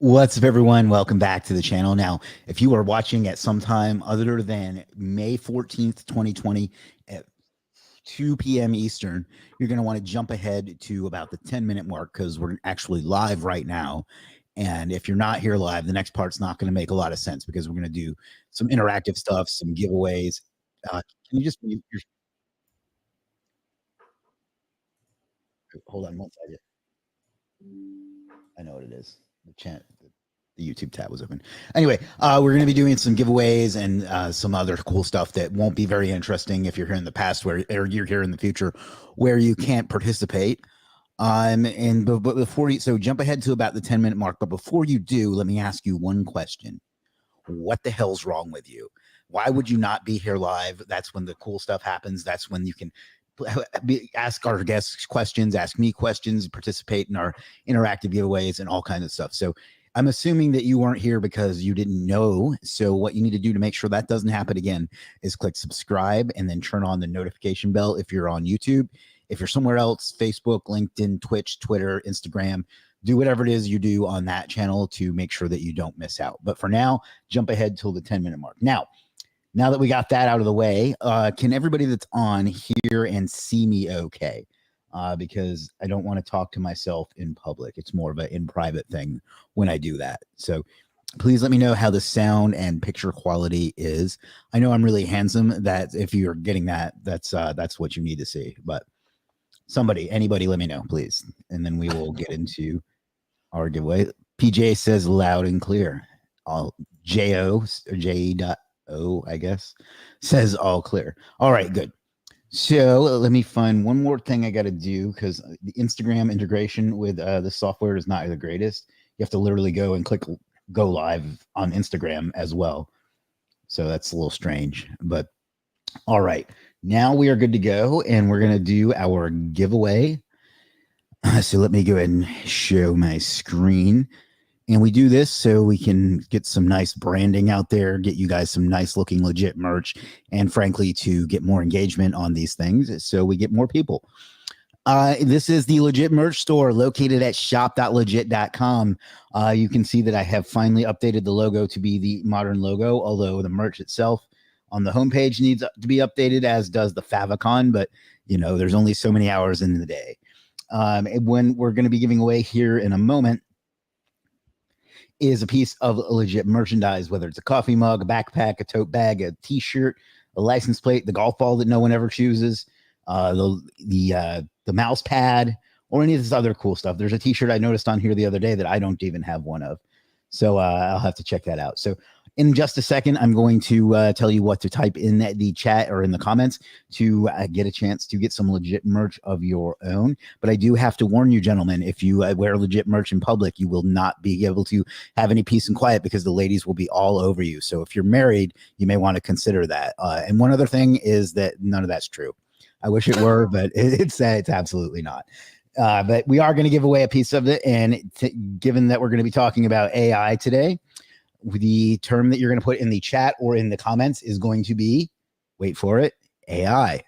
What's up, everyone? Welcome back to the channel. Now, if you are watching at some time other than May 14th, 2020 at 2 p.m. Eastern, you're going to want to jump ahead to about the 10-minute mark because we're actually live right now. And if you're not here live, the next part's not going to make a lot of sense because we're going to do some interactive stuff, some giveaways. Can you just mute your, hold on one second? I know what it is. The YouTube tab was open. Anyway, we're going to be doing some giveaways and some other cool stuff that won't be very interesting if you're here in the past or you're here in the future where you can't participate. But before you, so jump ahead to about the 10-minute mark. But before you do, let me ask you one question. What the hell's wrong with you? Why would you not be here live? That's when the cool stuff happens. That's when you can ask our guests questions, ask me questions, participate in our interactive giveaways and all kinds of stuff. So I'm assuming that you weren't here because you didn't know. So what you need to do to make sure that doesn't happen again is click subscribe and then turn on the notification bell if you're on YouTube. If you're somewhere else, Facebook, LinkedIn, Twitch, Twitter, Instagram, do whatever it is you do on that channel to make sure that you don't miss out. But for now, jump ahead till the 10-minute mark. Now that we got that out of the way, can everybody that's on hear and see me okay? Because I don't want to talk to myself in public. It's more of an in private thing when I do that. So please let me know how the sound and picture quality is. I know I'm really handsome. That if you're getting that, that's what you need to see. But anybody, let me know, please, and then we will get into our giveaway. PJ says loud and clear. All JO or JE.O, I guess, says all clear. All right, good. So let me find one more thing I got to do because the Instagram integration with the software is not the greatest. You have to literally go and click go live on Instagram as well. So that's a little strange, but all right. Now we are good to go and we're going to do our giveaway. So let me go ahead and show my screen. And we do this so we can get some nice branding out there, get you guys some nice looking legit merch, and frankly, to get more engagement on these things so we get more people. This is the Legit Merch Store located at shop.legit.com. You can see that I have finally updated the logo to be the modern logo, although the merch itself on the homepage needs to be updated, as does the favicon, but you know, there's only so many hours in the day. When we're going to be giving away here in a moment is a piece of legit merchandise, whether it's a coffee mug, a backpack, a tote bag, a t-shirt, a license plate, the golf ball that no one ever chooses, the mouse pad, or any of this other cool stuff. There's a t-shirt I noticed on here the other day that I don't even have one of. So I'll have to check that out. So in just a second, I'm going to tell you what to type in the chat or in the comments to get a chance to get some legit merch of your own. But I do have to warn you, gentlemen, if you wear legit merch in public, you will not be able to have any peace and quiet because the ladies will be all over you. So if you're married, you may want to consider that. And one other thing is that none of that's true. I wish it were, but it's absolutely not. But we are going to give away a piece of it. And given that we're going to be talking about AI today, the term that you're going to put in the chat or in the comments is going to be, wait for it, AI.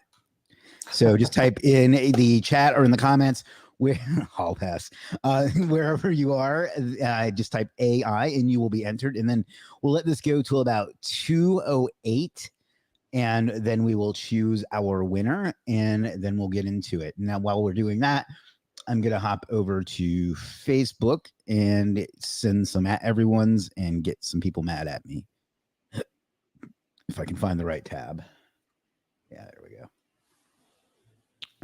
So just type in the chat or in the comments where I'll pass wherever you are. Just type AI and you will be entered. And then we'll let this go till about 2:08. And then we will choose our winner and then we'll get into it. Now, while we're doing that, I'm going to hop over to Facebook and send some at everyone's and get some people mad at me. If I can find the right tab. Yeah, there we go.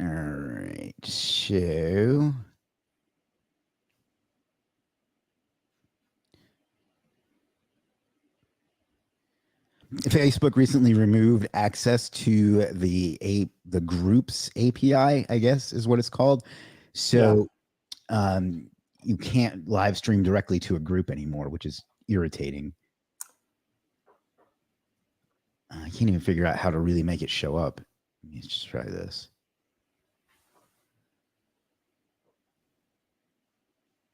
All right. So Facebook recently removed access to the groups API, I guess is what it's called. So you can't live stream directly to a group anymore, which is irritating. I can't even figure out how to really make it show up. Let's just try this.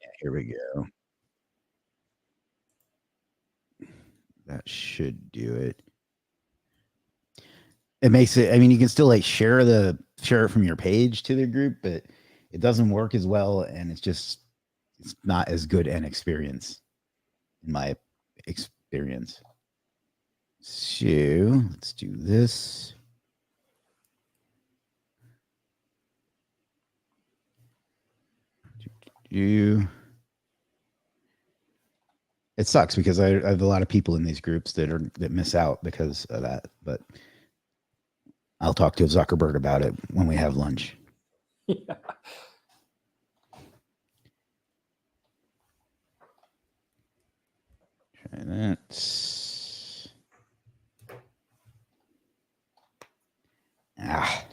Yeah, here we go. That should do it. It makes it, I mean, you can still like share it from your page to the group, but it doesn't work as well. And it's not as good an experience. in my experience. So let's do this. It sucks because I have a lot of people in these groups that miss out because of that. But I'll talk to Zuckerberg about it when we have lunch. Yeah. Try that. Ah.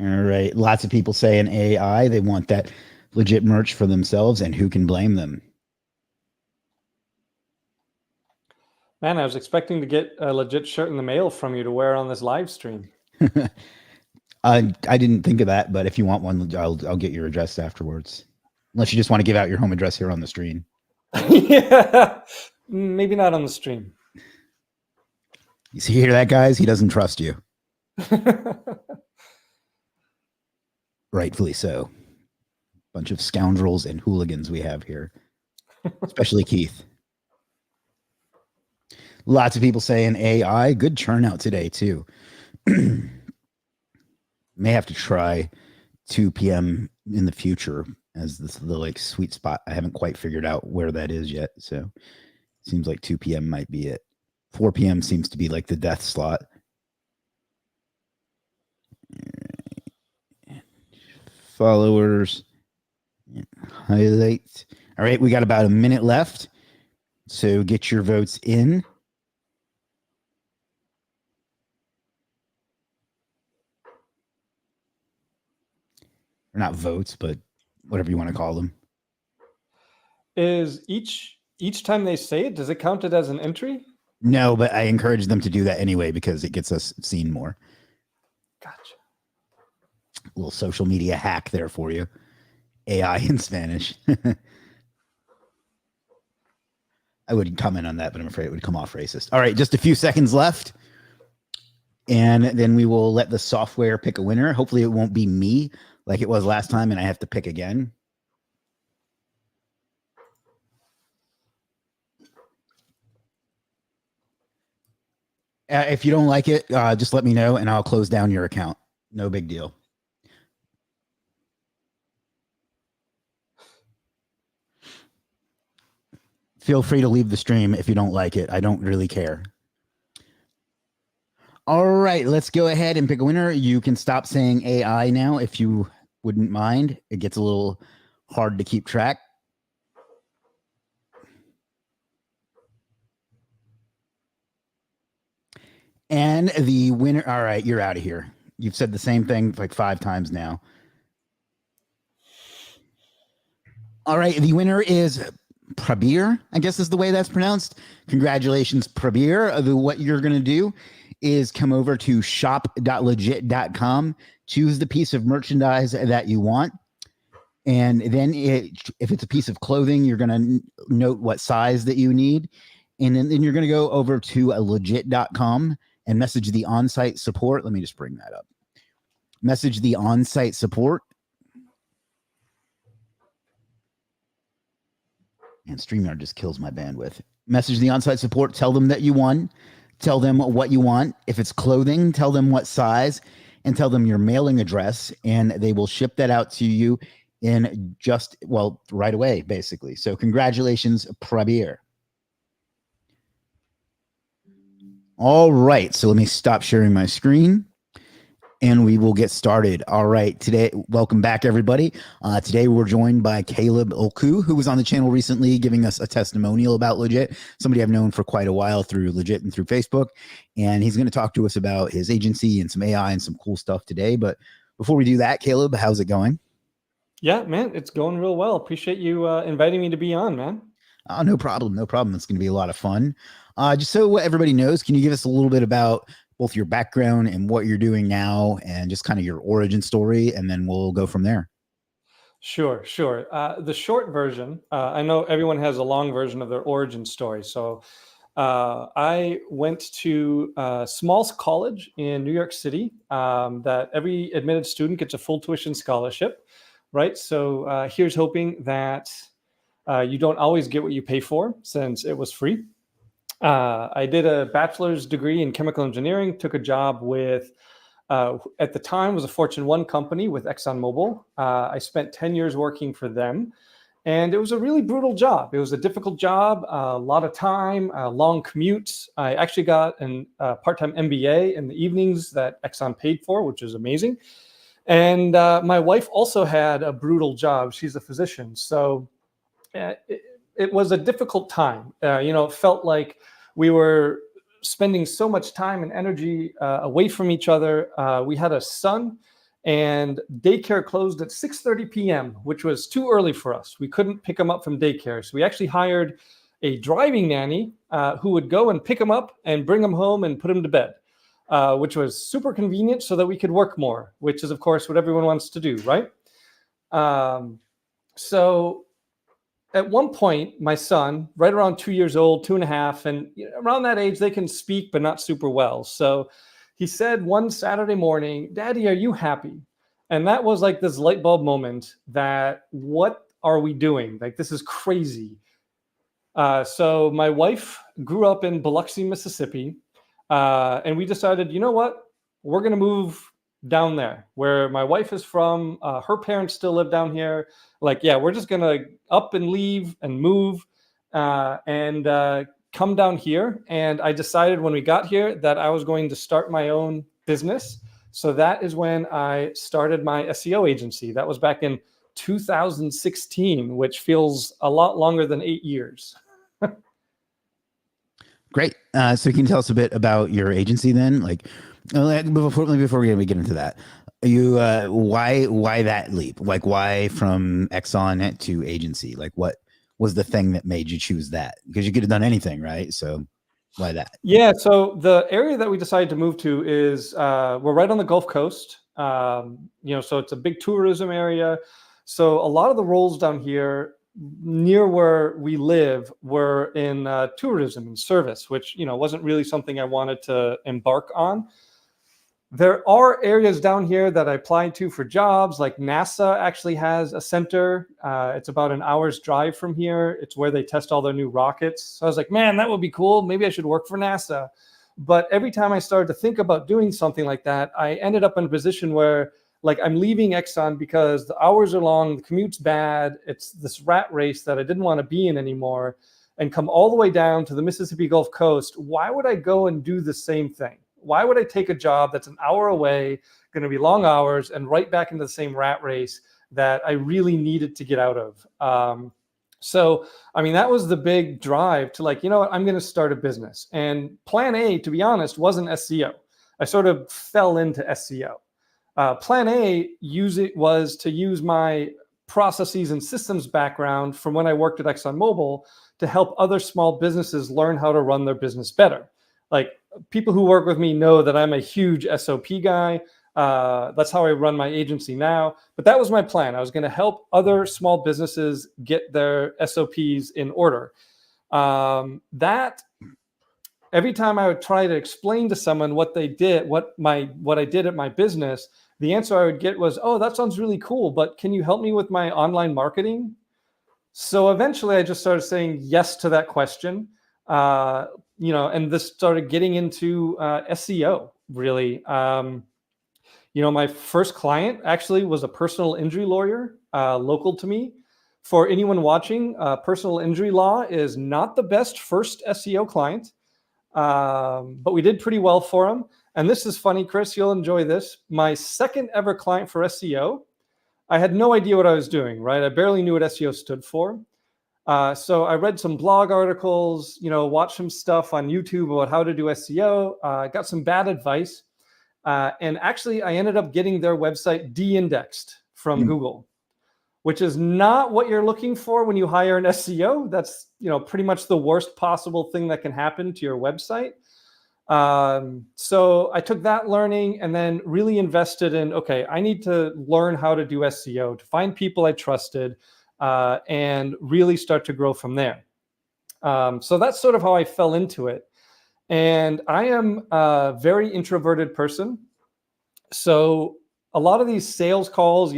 All right. Lots of people saying AI. They want that legit merch for themselves, and who can blame them? Man, I was expecting to get a legit shirt in the mail from you to wear on this live stream. I didn't think of that, but if you want one, I'll get your address afterwards. Unless you just want to give out your home address here on the stream. Yeah, maybe not on the stream. You see, hear that, guys? He doesn't trust you. Rightfully so. Bunch of scoundrels and hooligans we have here, especially Keith. Lots of people saying AI. Good turnout today, too. May have to try 2 p.m. in the future as the like sweet spot. I haven't quite figured out where that is yet. So seems like 2 p.m. might be it. 4 p.m. seems to be like the death slot. Followers. Highlight. All right, we got about a minute left. So get your votes in. Or not votes, but whatever you want to call them. Is each time they say it, does it count it as an entry? No, but I encourage them to do that anyway because it gets us seen more. Gotcha. A little social media hack there for you. AI in Spanish. I would comment on that, but I'm afraid it would come off racist. All right, just a few seconds left. And then we will let the software pick a winner. Hopefully it won't be me like it was last time and I have to pick again. If you don't like it, just let me know and I'll close down your account. No big deal. Feel free to leave the stream if you don't like it. I don't really care. All right, let's go ahead and pick a winner. You can stop saying AI now if you wouldn't mind. It gets a little hard to keep track. And the winner, all right, you're out of here. You've said the same thing like 5 times now. All right, the winner is Prabir, I guess is the way that's pronounced. Congratulations, Prabir. What you're going to do is come over to shop.legit.com, choose the piece of merchandise that you want. And then if it's a piece of clothing, you're going to note what size that you need. And then you're going to go over to legit.com and message the on-site support. Let me just bring that up. Message the on-site support. And StreamYard just kills my bandwidth. Message the on-site support. Tell them that you won. Tell them what you want. If it's clothing, tell them what size and tell them your mailing address. And they will ship that out to you in just, well, right away, basically. So congratulations, Prabir. All right. So let me stop sharing my screen. And we will get started. All right. Today, welcome back, everybody. Today, we're joined by Caleb Ulku, who was on the channel recently giving us a testimonial about Legit, somebody I've known for quite a while through Legit and through Facebook. And he's going to talk to us about his agency and some AI and some cool stuff today. But before we do that, Caleb, how's it going? Yeah, man, it's going real well. Appreciate you inviting me to be on, man. No problem. No problem. It's going to be a lot of fun. Just so everybody knows, can you give us a little bit about both your background and what you're doing now and just kind of your origin story, and then we'll go from there. Sure. The short version, I know everyone has a long version of their origin story. So I went to a small college in New York City that every admitted student gets a full tuition scholarship, right? So here's hoping that you don't always get what you pay for, since it was free. I did a bachelor's degree in chemical engineering, took a job with, at the time, was a Fortune 1 company with ExxonMobil. I spent 10 years working for them. And it was a really brutal job. It was a difficult job, a lot of time, long commutes. I actually got a part-time MBA in the evenings that Exxon paid for, which is amazing. And my wife also had a brutal job. She's a physician. So it was a difficult time. It felt like we were spending so much time and energy away from each other. We had a son, and daycare closed at 6:30 p.m., which was too early for us. We couldn't pick him up from daycare. So we actually hired a driving nanny who would go and pick him up and bring him home and put him to bed, which was super convenient so that we could work more, which is, of course, what everyone wants to do, right? So at one point, my son, right around 2 years old, 2.5, and around that age, they can speak, but not super well. So he said one Saturday morning, "Daddy, are you happy?" And that was like this light bulb moment that, what are we doing? Like, this is crazy. So my wife grew up in Biloxi, Mississippi. And we decided, you know what? We're going to move down there where my wife is from. Her parents still live down here. Like, yeah, we're just going to up and leave and move and come down here. And I decided when we got here that I was going to start my own business. So that is when I started my SEO agency. That was back in 2016, which feels a lot longer than 8 years. Great. So can you tell us a bit about your agency then? Like, before we get into that, you why that leap? Like, why from Exxon to agency? Like, what was the thing that made you choose that? Because you could have done anything, right? So why that? Yeah. So the area that we decided to move to is we're right on the Gulf Coast. So it's a big tourism area. So a lot of the roles down here near where we live were in tourism and service, which, wasn't really something I wanted to embark on. There are areas down here that I applied to for jobs, like NASA actually has a center. It's about an hour's drive from here. It's where they test all their new rockets. So I was like, man, that would be cool. Maybe I should work for NASA. But every time I started to think about doing something like that, I ended up in a position where, like, I'm leaving Exxon because the hours are long, the commute's bad. It's this rat race that I didn't want to be in anymore, and come all the way down to the Mississippi Gulf Coast. Why would I go and do the same thing? Why would I take a job that's an hour away, going to be long hours, and right back into the same rat race that I really needed to get out of? So, that was the big drive to, like, you know what, I'm going to start a business. And plan A, to be honest, wasn't SEO. I sort of fell into SEO. Plan A was to use my processes and systems background from when I worked at ExxonMobil to help other small businesses learn how to run their business better. Like, people who work with me know that I'm a huge SOP guy. That's how I run my agency now. But that was my plan. I was going to help other small businesses get their SOPs in order. Every time I would try to explain to someone what they did, what I did at my business, the answer I would get was, "Oh, that sounds really cool, but can you help me with my online marketing?" So eventually I just started saying yes to that question. And this started getting into SEO, really. My first client actually was a personal injury lawyer local to me. For anyone watching, personal injury law is not the best first SEO client, but we did pretty well for him. And this is funny, Chris, you'll enjoy this. My second ever client for SEO, I had no idea what I was doing, right? I barely knew what SEO stood for. So I read some blog articles, watched some stuff on YouTube about how to do SEO, got some bad advice. And actually, I ended up getting their website de-indexed from Google, which is not what you're looking for when you hire an SEO. That's, pretty much the worst possible thing that can happen to your website. So I took that learning and then really invested in, okay, I need to learn how to do SEO, to find people I trusted, and really start to grow from there. So that's sort of how I fell into it. And I am a very introverted person. So a lot of these sales calls,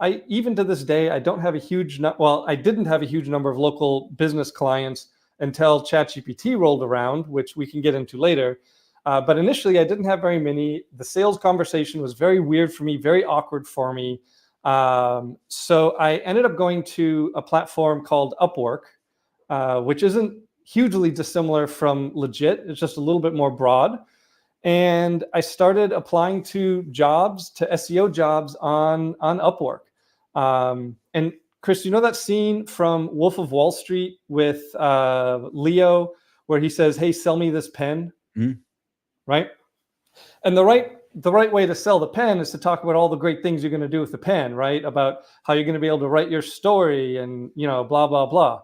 I even to this day, I don't have a huge, I didn't have a huge number of local business clients until ChatGPT rolled around, which we can get into later. But initially, I didn't have very many. The sales conversation was very weird for me, very awkward for me. So I ended up going to a platform called Upwork, which isn't hugely dissimilar from Legit. It's just a little bit more broad. And I started applying to jobs, to SEO jobs on Upwork. And Chris, you know that scene from Wolf of Wall Street with Leo, where he says, "Hey, sell me this pen," right? And the right way to sell the pen is to talk about all the great things you're going to do with the pen, right? About how you're going to be able to write your story and blah blah blah.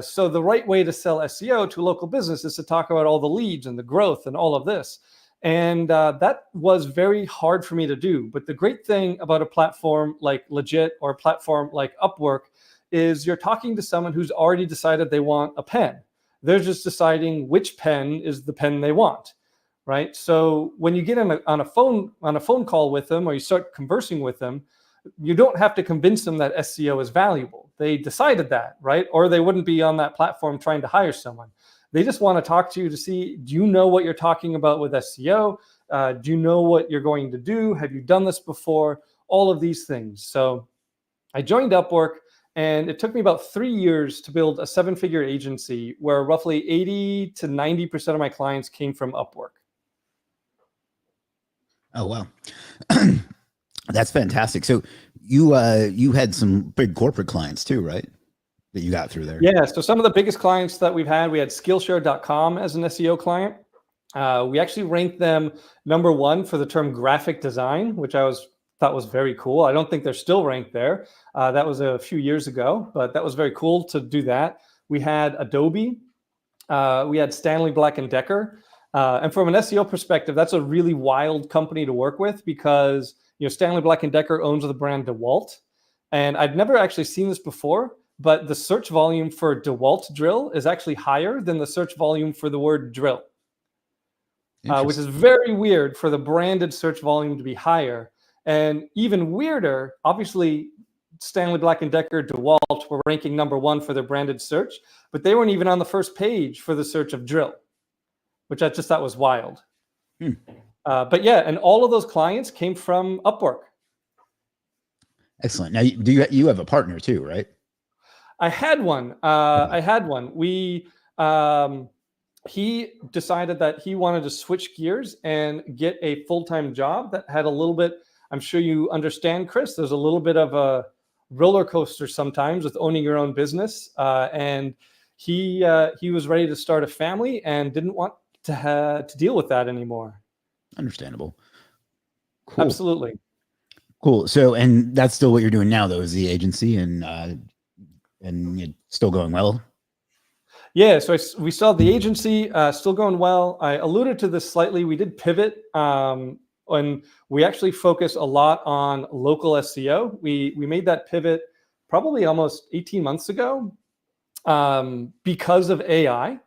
So the right way to sell SEO to a local business is to talk about all the leads and the growth and all of this. And that was very hard for me to do. But the great thing about a platform like Legit or a platform like Upwork is you're talking to someone who's already decided they want a pen. They're just deciding which pen is the pen they want, right? So when you get on a phone call with them or you start conversing with them, you don't have to convince them that SEO is valuable. They decided that, right? Or they wouldn't be on that platform trying to hire someone. They just want to talk to you to see, do you know what you're talking about with SEO? Do you know what you're going to do? Have you done this before? All of these things. So I joined Upwork, and it took me about 3 years to build a 7-figure agency where roughly 80 to 90% of my clients came from Upwork. Oh, wow. That's fantastic. So you had some big corporate clients too, right? That you got through there. Yeah. So some of the biggest clients that we had Skillshare.com as an SEO client. We actually ranked them #1 for the term graphic design, which I thought was very cool. I don't think they're still ranked there. That was a few years ago, but that was very cool to do that. We had Adobe. We had Stanley Black & Decker. And from an SEO perspective, that's a really wild company to work with because Stanley Black & Decker owns the brand DeWalt. And I'd never actually seen this before, but the search volume for DeWalt drill is actually higher than the search volume for the word drill, which is very weird for the branded search volume to be higher. And even weirder, obviously, Stanley Black & Decker, DeWalt were ranking #1 for their branded search, but they weren't even on the first page for the search of drill, which I just thought was wild. But yeah, and all of those clients came from Upwork. Excellent. Now, you have a partner too, right? I had one. He decided that he wanted to switch gears and get a full-time job that had a little bit, I'm sure you understand, Chris, there's a little bit of a roller coaster sometimes with owning your own business. And he was ready to start a family and didn't want to deal with that anymore. Understandable. Cool. Absolutely. Cool. So, and that's still what you're doing now, though, is the agency, and it's still going well. Yeah. So we saw the agency still going well. I alluded to this slightly. We did pivot, and we actually focus a lot on local SEO. We made that pivot probably almost 18 months ago because of AI.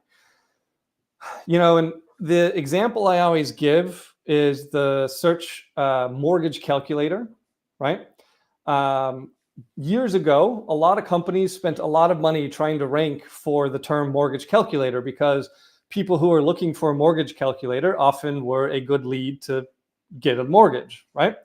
And the example I always give is the search mortgage calculator, right? Years ago, a lot of companies spent a lot of money trying to rank for the term mortgage calculator because people who are looking for a mortgage calculator often were a good lead to get a mortgage, right?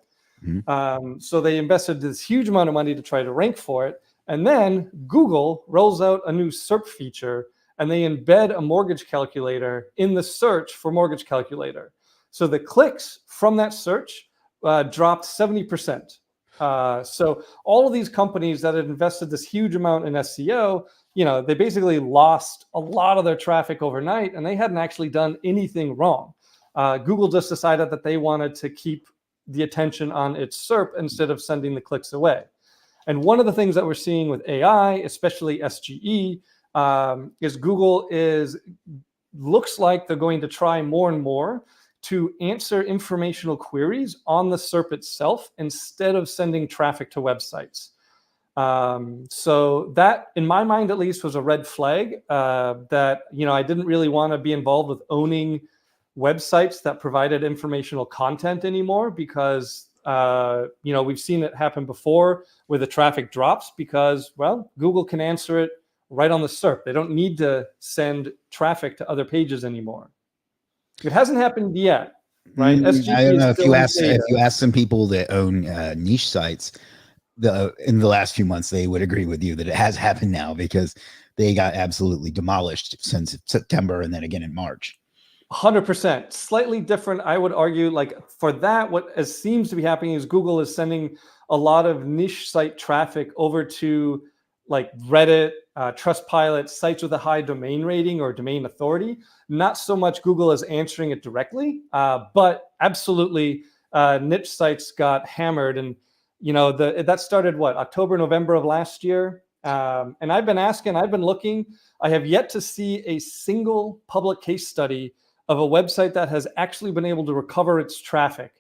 So they invested this huge amount of money to try to rank for it. And then Google rolls out a new SERP feature and they embed a mortgage calculator in the search for mortgage calculator. So the clicks from that search dropped 70%. So all of these companies that had invested this huge amount in SEO, they basically lost a lot of their traffic overnight and they hadn't actually done anything wrong. Google just decided that they wanted to keep the attention on its SERP instead of sending the clicks away. And one of the things that we're seeing with AI, especially SGE, is Google looks like they're going to try more and more to answer informational queries on the SERP itself instead of sending traffic to websites. So that, in my mind at least, was a red flag that, I didn't really want to be involved with owning websites that provided informational content anymore, because we've seen it happen before where the traffic drops because, well, Google can answer it right on the SERP. They don't need to send traffic to other pages anymore. It hasn't happened yet, right? I SGP don't is know still in beta. if you ask some people that own niche sites, in the last few months, they would agree with you that it has happened now, because they got absolutely demolished since September and then again in March. 100%. Slightly different, I would argue. Like for that, what seems to be happening is Google is sending a lot of niche site traffic over to like Reddit, Trustpilot, sites with a high domain rating or domain authority. Not so much Google is answering it directly, but absolutely niche sites got hammered. And that started October, November of last year. And I've been looking. I have yet to see a single public case study of a website that has actually been able to recover its traffic,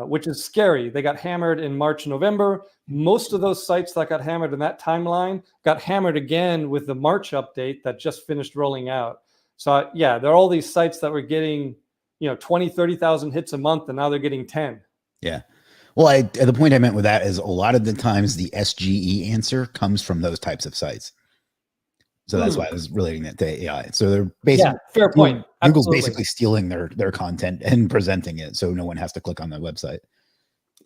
which is scary. They got hammered in March, November. Most of those sites that got hammered in that timeline got hammered again with the March update that just finished rolling out. So yeah, there are all these sites that were getting, 20, 30,000 hits a month, and now they're getting 10. Yeah. Well, the point I meant with that is a lot of the times the SGE answer comes from those types of sites. So that's why I was relating that to AI. So they're basically, fair point. Google's Absolutely. basically stealing their content and presenting it, so no one has to click on their website.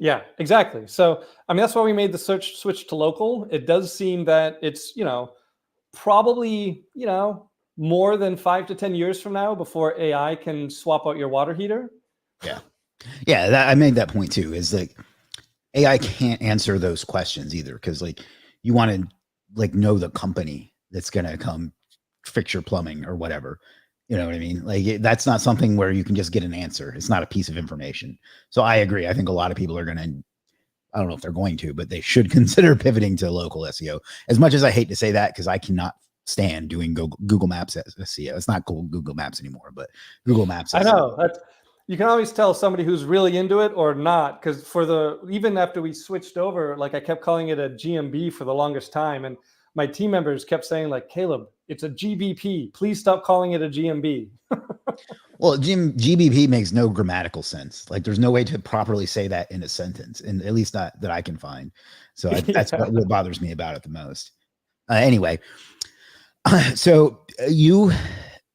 Yeah, exactly. So, that's why we made the search switch to local. It does seem that it's, probably, more than 5 to 10 years from now before AI can swap out your water heater. Yeah. Yeah. I made that point too, is like AI can't answer those questions either. Cause like you want to like know the company that's going to come fix your plumbing or whatever. You know what I mean? Like that's not something where you can just get an answer. It's not a piece of information. So I agree. I think a lot of people are going to, I don't know if they're going to, but they should consider pivoting to local SEO. As much as I hate to say that, because I cannot stand doing Google Maps SEO. It's not Google Maps anymore, but Google Maps SEO. I know. You can always tell somebody who's really into it or not, because even after we switched over, like I kept calling it a GMB for the longest time, and my team members kept saying like, Caleb, it's a GBP. Please stop calling it a GMB. Well, GBP makes no grammatical sense. Like there's no way to properly say that in a sentence, and at least not that I can find. So that's what bothers me about it the most. Anyway, so you,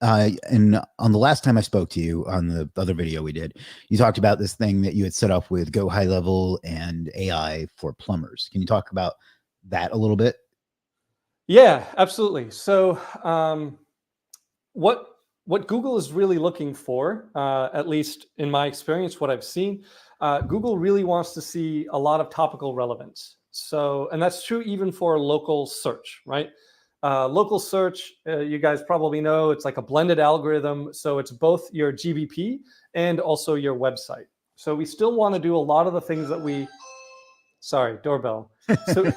and on the last time I spoke to you on the other video we did, you talked about this thing that you had set up with Go High Level and AI for plumbers. Can you talk about that a little bit? Yeah, absolutely. So what Google is really looking for, at least in my experience, what I've seen, Google really wants to see a lot of topical relevance. So, and that's true even for local search, right? Local search, you guys probably know, it's like a blended algorithm. So it's both your GBP and also your website. So we still want to do a lot of the things that sorry, doorbell. So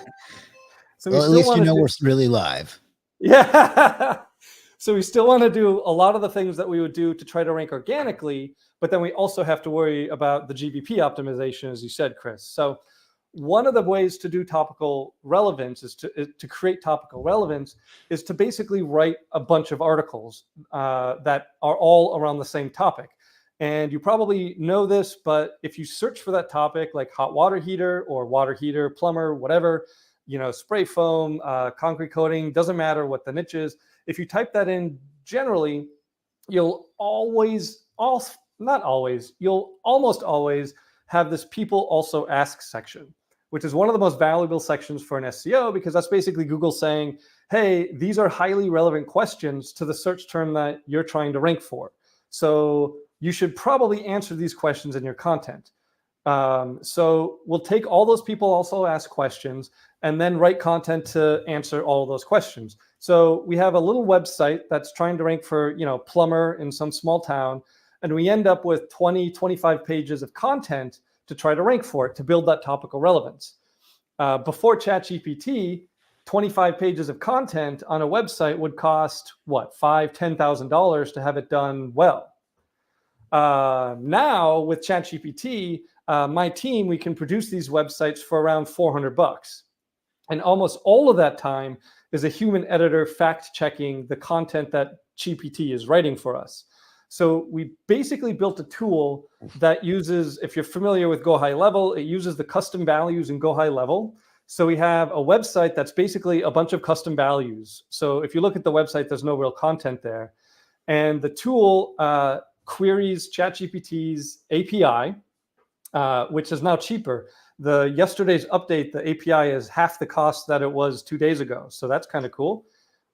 Well, at least we're really live. Yeah. So we still want to do a lot of the things that we would do to try to rank organically, but then we also have to worry about the GBP optimization, as you said, Chris. So one of the ways to do topical relevance is to create topical relevance is to basically write a bunch of articles that are all around the same topic. And you probably know this, but if you search for that topic, like hot water heater or water heater, plumber, whatever, spray foam, concrete coating, doesn't matter what the niche is. If you type that in, generally, you'll almost always have this people also ask section, which is one of the most valuable sections for an SEO, because that's basically Google saying, hey, these are highly relevant questions to the search term that you're trying to rank for. So you should probably answer these questions in your content. So we'll take all those people also ask questions and then write content to answer all of those questions. So we have a little website that's trying to rank for, plumber in some small town, and we end up with 20, 25 pages of content to try to rank for it, to build that topical relevance. Before ChatGPT, 25 pages of content on a website would cost $5,000, $10,000 to have it done well. Now with ChatGPT, my team, we can produce these websites for around $400. And almost all of that time is a human editor fact checking the content that GPT is writing for us. So we basically built a tool that uses, if you're familiar with Go High Level, it uses the custom values in Go High Level. So we have a website that's basically a bunch of custom values. So if you look at the website, there's no real content there. And the tool queries ChatGPT's API, which is now cheaper. Yesterday's update, the API is half the cost that it was 2 days ago. So that's kind of cool.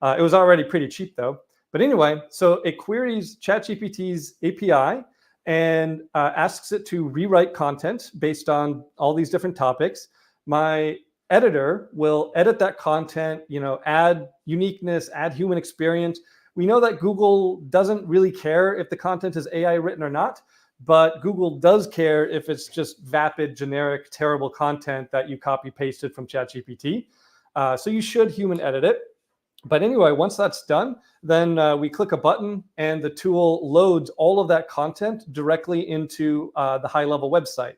It was already pretty cheap though. But anyway, so it queries ChatGPT's API and asks it to rewrite content based on all these different topics. My editor will edit that content, add uniqueness, add human experience. We know that Google doesn't really care if the content is AI written or not, but Google does care if it's just vapid, generic, terrible content that you copy pasted from ChatGPT. So you should human edit it. But anyway, once that's done, then we click a button and the tool loads all of that content directly into the high-level website.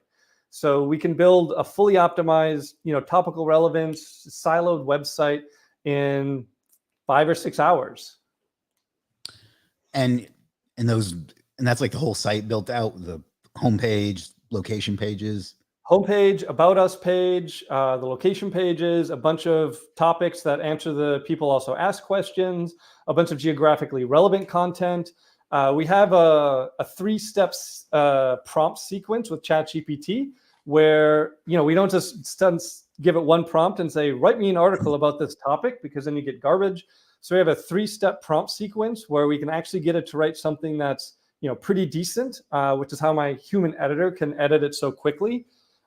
So we can build a fully optimized, topical relevance, siloed website in 5 or 6 hours. And that's like the whole site built out, the homepage, location pages. Homepage, about us page, the location pages, a bunch of topics that answer the people also ask questions, a bunch of geographically relevant content. We have a 3-step prompt sequence with ChatGPT where, we don't just give it one prompt and say, write me an article about this topic, because then you get garbage. So we have a 3-step prompt sequence where we can actually get it to write something that's, pretty decent, which is how my human editor can edit it so quickly.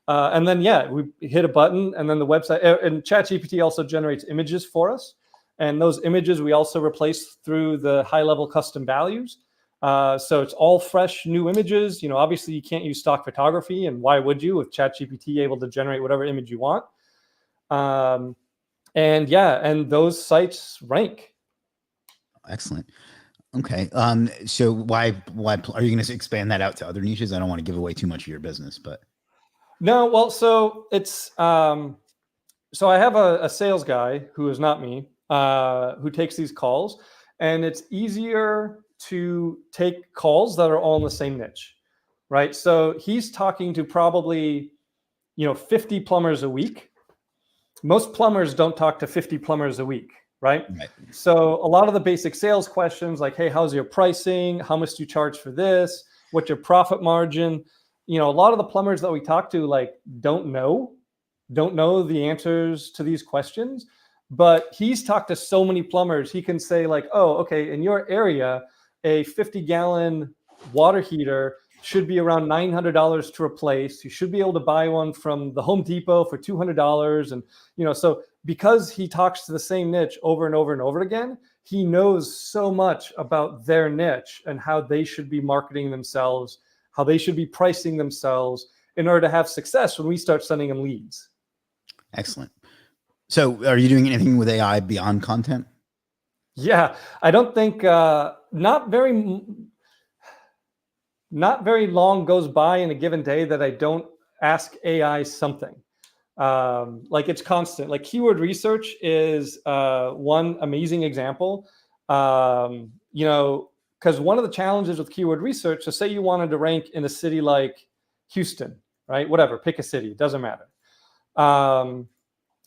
And then, we hit a button and then the website, and ChatGPT also generates images for us. And those images we also replace through the high-level custom values. So it's all fresh, new images. Obviously you can't use stock photography, and why would you with ChatGPT able to generate whatever image you want? And those sites rank. Excellent. Okay. So why are you going to expand that out to other niches? I don't want to give away too much of your business, but. No, well, so it's, so I have a sales guy who is not me, who takes these calls, and it's easier to take calls that are all in the same niche, right? So he's talking to probably, 50 plumbers a week. Most plumbers don't talk to 50 plumbers a week, right? So a lot of the basic sales questions like, hey, how's your pricing? How much do you charge for this? What's your profit margin? A lot of the plumbers that we talk to don't know the answers to these questions, but he's talked to so many plumbers. He can say oh, okay, in your area, a 50-gallon water heater should be around $900 to replace. You should be able to buy one from the Home Depot for $200. And, so because he talks to the same niche over and over and over again, he knows so much about their niche and how they should be marketing themselves, how they should be pricing themselves in order to have success when we start sending them leads. Excellent. So are you doing anything with AI beyond content? Yeah, I don't think, not very long goes by in a given day that I don't ask AI something. It's constant. Keyword research is one amazing example. Because one of the challenges with keyword research, so say you wanted to rank in a city like Houston, right? Whatever, pick a city, doesn't matter.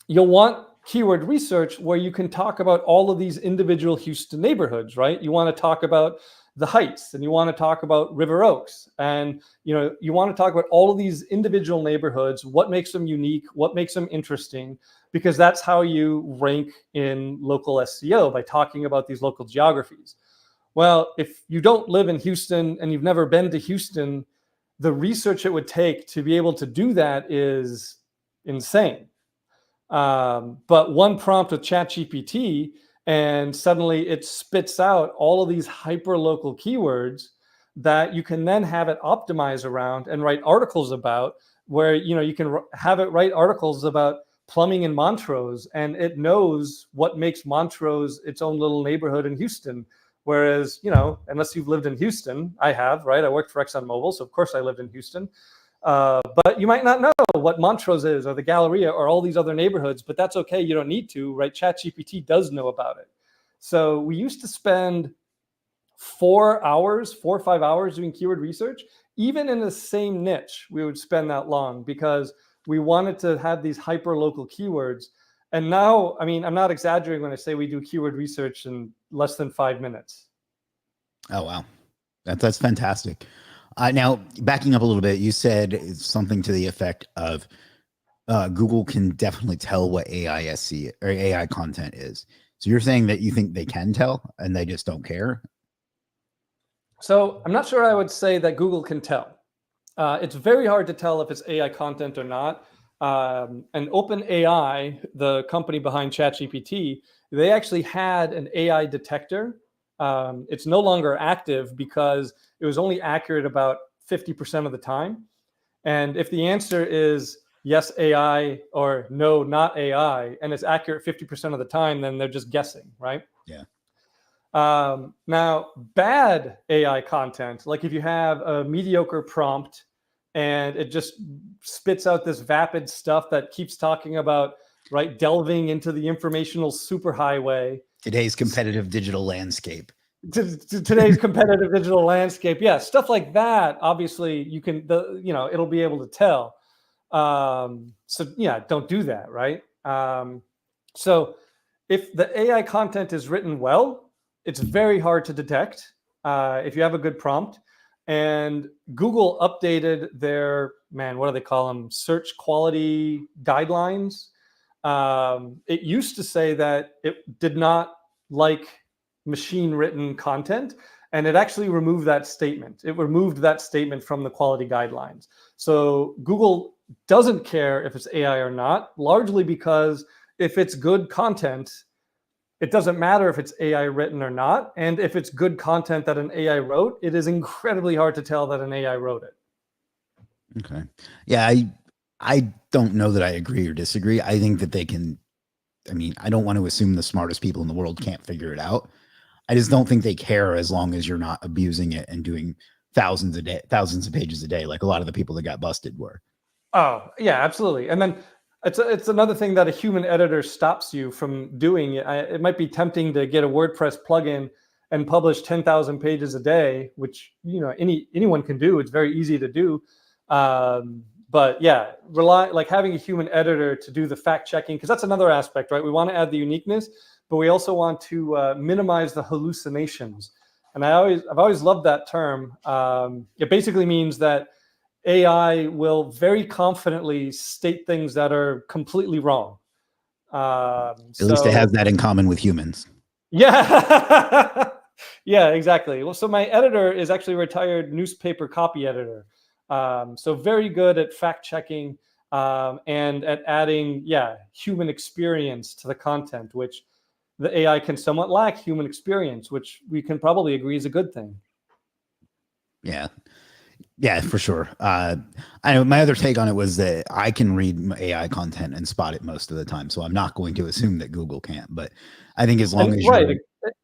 You'll want keyword research where you can talk about all of these individual Houston neighborhoods, right? You want to talk about the Heights, and you want to talk about River Oaks, and you want to talk about all of these individual neighborhoods, what makes them unique, what makes them interesting, because that's how you rank in local SEO, by talking about these local geographies. Well, if you don't live in Houston and you've never been to Houston, the research it would take to be able to do that is insane. But one prompt with ChatGPT, and suddenly it spits out all of these hyper-local keywords that you can then have it optimize around and write articles about, where you can have it write articles about plumbing in Montrose, and it knows what makes Montrose its own little neighborhood in Houston. Whereas, unless you've lived in Houston, I have, right? I worked for ExxonMobil, so of course I lived in Houston. But you might not know what Montrose is or the Galleria or all these other neighborhoods, but that's okay. You don't need to, right? ChatGPT does know about it. So we used to spend 4 hours, 4 or 5 hours doing keyword research. Even in the same niche, we would spend that long because we wanted to have these hyper local keywords. And now, I mean, I'm not exaggerating when I say we do keyword research in less than 5 minutes. Oh, wow. That's fantastic. Now, backing up a little bit, you said something to the effect of Google can definitely tell what AISC or AI content is. So you're saying that you think they can tell and they just don't care? So I'm not sure I would say that Google can tell. It's very hard to tell if it's AI content or not. And OpenAI, the company behind ChatGPT, they actually had an AI detector. It's no longer active because it was only accurate about 50% of the time. And if the answer is yes, AI, or no, not AI, and it's accurate 50% of the time, then they're just guessing, right? Yeah. Now, bad AI content, like if you have a mediocre prompt and it just spits out this vapid stuff that keeps talking about, right, delving into the informational superhighway. Today's competitive digital landscape. Today's competitive digital landscape. Yeah, stuff like that. Obviously, you can, it'll be able to tell. So yeah, don't do that, right? So if the AI content is written well, it's very hard to detect if you have a good prompt. And Google updated their, what do they call them? Search quality guidelines. It used to say that it did not like machine written content, and it actually removed that statement. It removed that statement from the quality guidelines. So Google doesn't care if it's AI or not, largely because if it's good content, it doesn't matter if it's AI written or not. And if it's good content that an AI wrote, it is incredibly hard to tell that an AI wrote it. Okay. Yeah, I don't know that I agree or disagree. I think that they can. I mean, I don't want to assume the smartest people in the world can't figure it out. I just don't think they care as long as you're not abusing it and doing thousands of pages a day, like a lot of the people that got busted were. Oh, yeah, absolutely. And then it's another thing that a human editor stops you from doing. It might be tempting to get a WordPress plugin and publish 10,000 pages a day, which anyone can do. It's very easy to do. But yeah, like having a human editor to do the fact checking, because that's another aspect, right? We want to add the uniqueness, but we also want to minimize the hallucinations. And I've always loved that term. It basically means that AI will very confidently state things that are completely wrong. At least it has that in common with humans. Yeah. Yeah, exactly. Well, so my editor is actually a retired newspaper copy editor. So very good at fact checking and at adding, human experience to the content, which the AI can somewhat lack human experience, which we can probably agree is a good thing. Yeah. Yeah, for sure. I know my other take on it was that I can read AI content and spot it most of the time. So I'm not going to assume that Google can't, but I think as long as you're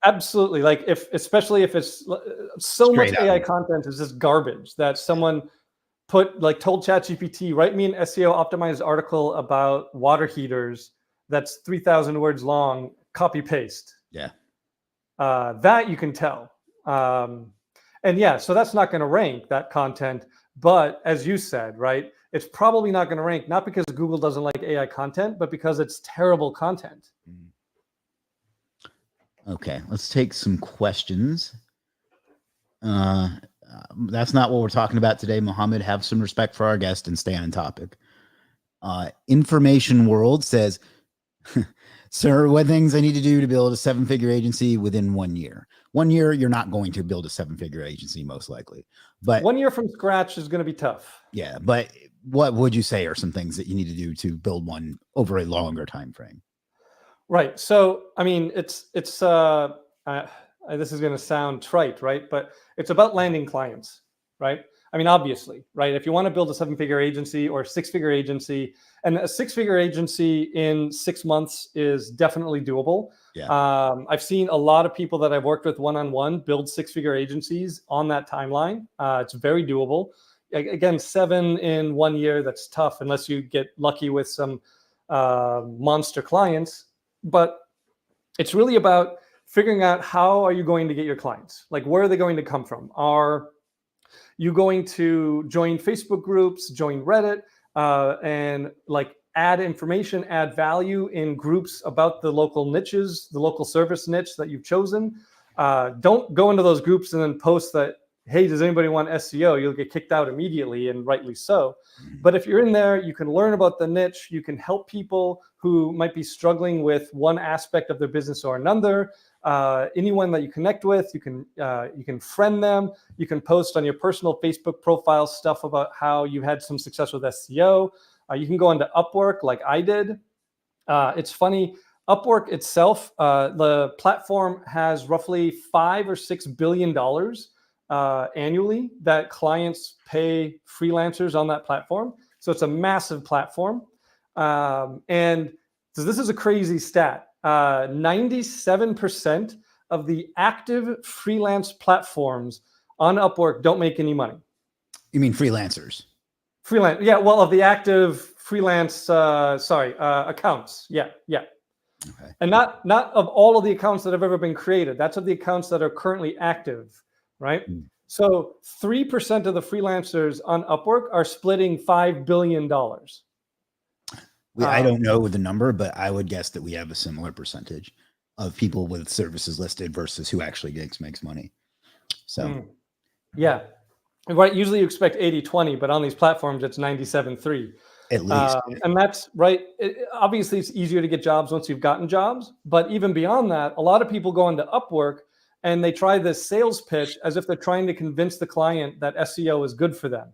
absolutely, like especially if it's so much AI out. content is just garbage that someone told ChatGPT, write me an SEO optimized article about water heaters that's 3,000 words long, copy paste. Yeah. That you can tell. And yeah, so that's not going to rank, that content. But as you said, right, it's probably not going to rank, not because Google doesn't like AI content, but because it's terrible content. Okay, let's take some questions. That's not what we're talking about today. Mohammed, have some respect for our guest and stay on topic. Information World says, sir, what things I need to do to build a 7-figure agency within 1 year? 1 year, you're not going to build a 7-figure agency, most likely. But 1 year from scratch is going to be tough. Yeah, but what would you say are some things that you need to do to build one over a longer time frame? Right. So, I mean, it's this is going to sound trite, right? But it's about landing clients, right? I mean, obviously, right? If you want to build a 7-figure agency or a 6-figure agency, and a 6-figure agency in 6 months is definitely doable. Yeah. I've seen a lot of people that I've worked with one-on-one build 6-figure agencies on that timeline. It's very doable. again, 7 in 1 year. That's tough unless you get lucky with some monster clients. But it's really about figuring out how are you going to get your clients? Like, where are they going to come from? Are you going to join Facebook groups, join Reddit, and like add information, add value in groups about the local niches, the local service niche that you've chosen? Don't go into those groups and then post that, hey, does anybody want SEO? You'll get kicked out immediately, and rightly so. But if you're in there, you can learn about the niche. You can help people who might be struggling with one aspect of their business or another. Anyone that you connect with, you can friend them. You can post on your personal Facebook profile stuff about how you had some success with SEO. You can go onto Upwork like I did. It's funny. Upwork itself, the platform has roughly $5 or $6 billion annually that clients pay freelancers on that platform. So it's a massive platform. And so this is a crazy stat. 97% of the active freelance platforms on Upwork don't make any money. You mean freelancers? Freelance, yeah. Well, of the active freelance, accounts, yeah. Okay. And not of all of the accounts that have ever been created. That's of the accounts that are currently active, right? So 3% of the freelancers on Upwork are splitting $5 billion. I don't know the number, but I would guess that we have a similar percentage of people with services listed versus who actually makes money. So, yeah, right. Usually you expect 80-20, but on these platforms, it's 97-3. At least. And that's right. Obviously, it's easier to get jobs once you've gotten jobs. But even beyond that, a lot of people go into Upwork and they try this sales pitch as if they're trying to convince the client that SEO is good for them.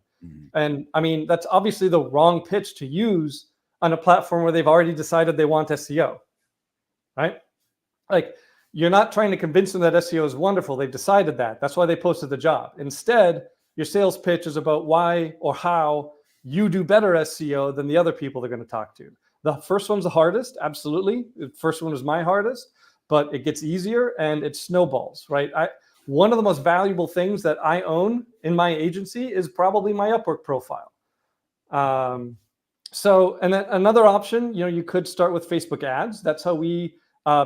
And I mean, that's obviously the wrong pitch to use on a platform where they've already decided they want SEO, right? Like, you're not trying to convince them that SEO is wonderful. They've decided that. That's why they posted the job. Instead, your sales pitch is about why or how you do better SEO than the other people they're going to talk to. The first one's the hardest, absolutely. The first one was my hardest, but it gets easier and it snowballs, right? One of the most valuable things that I own in my agency is probably my Upwork profile. So, and then another option, you could start with Facebook ads. That's how we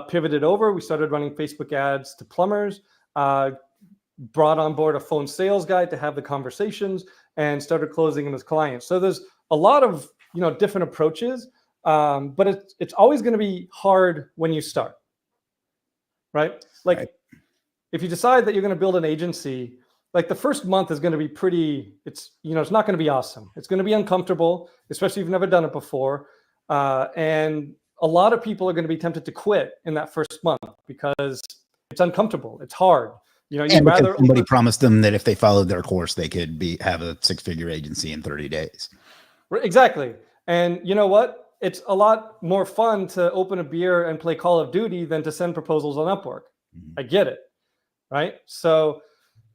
pivoted over. We started running Facebook ads to plumbers, brought on board a phone sales guy to have the conversations, and started closing them as clients. So there's a lot of different approaches, but it's always going to be hard when you start, right? Like, right. If you decide that you're going to build an agency, like the first month is going to be it's not going to be awesome. It's going to be uncomfortable, especially if you've never done it before. And a lot of people are going to be tempted to quit in that first month because it's uncomfortable. It's hard. And rather somebody promised them that if they followed their course, they could have a 6-figure agency in 30 days. Exactly. And you know what? It's a lot more fun to open a beer and play Call of Duty than to send proposals on Upwork. I get it. Right. So,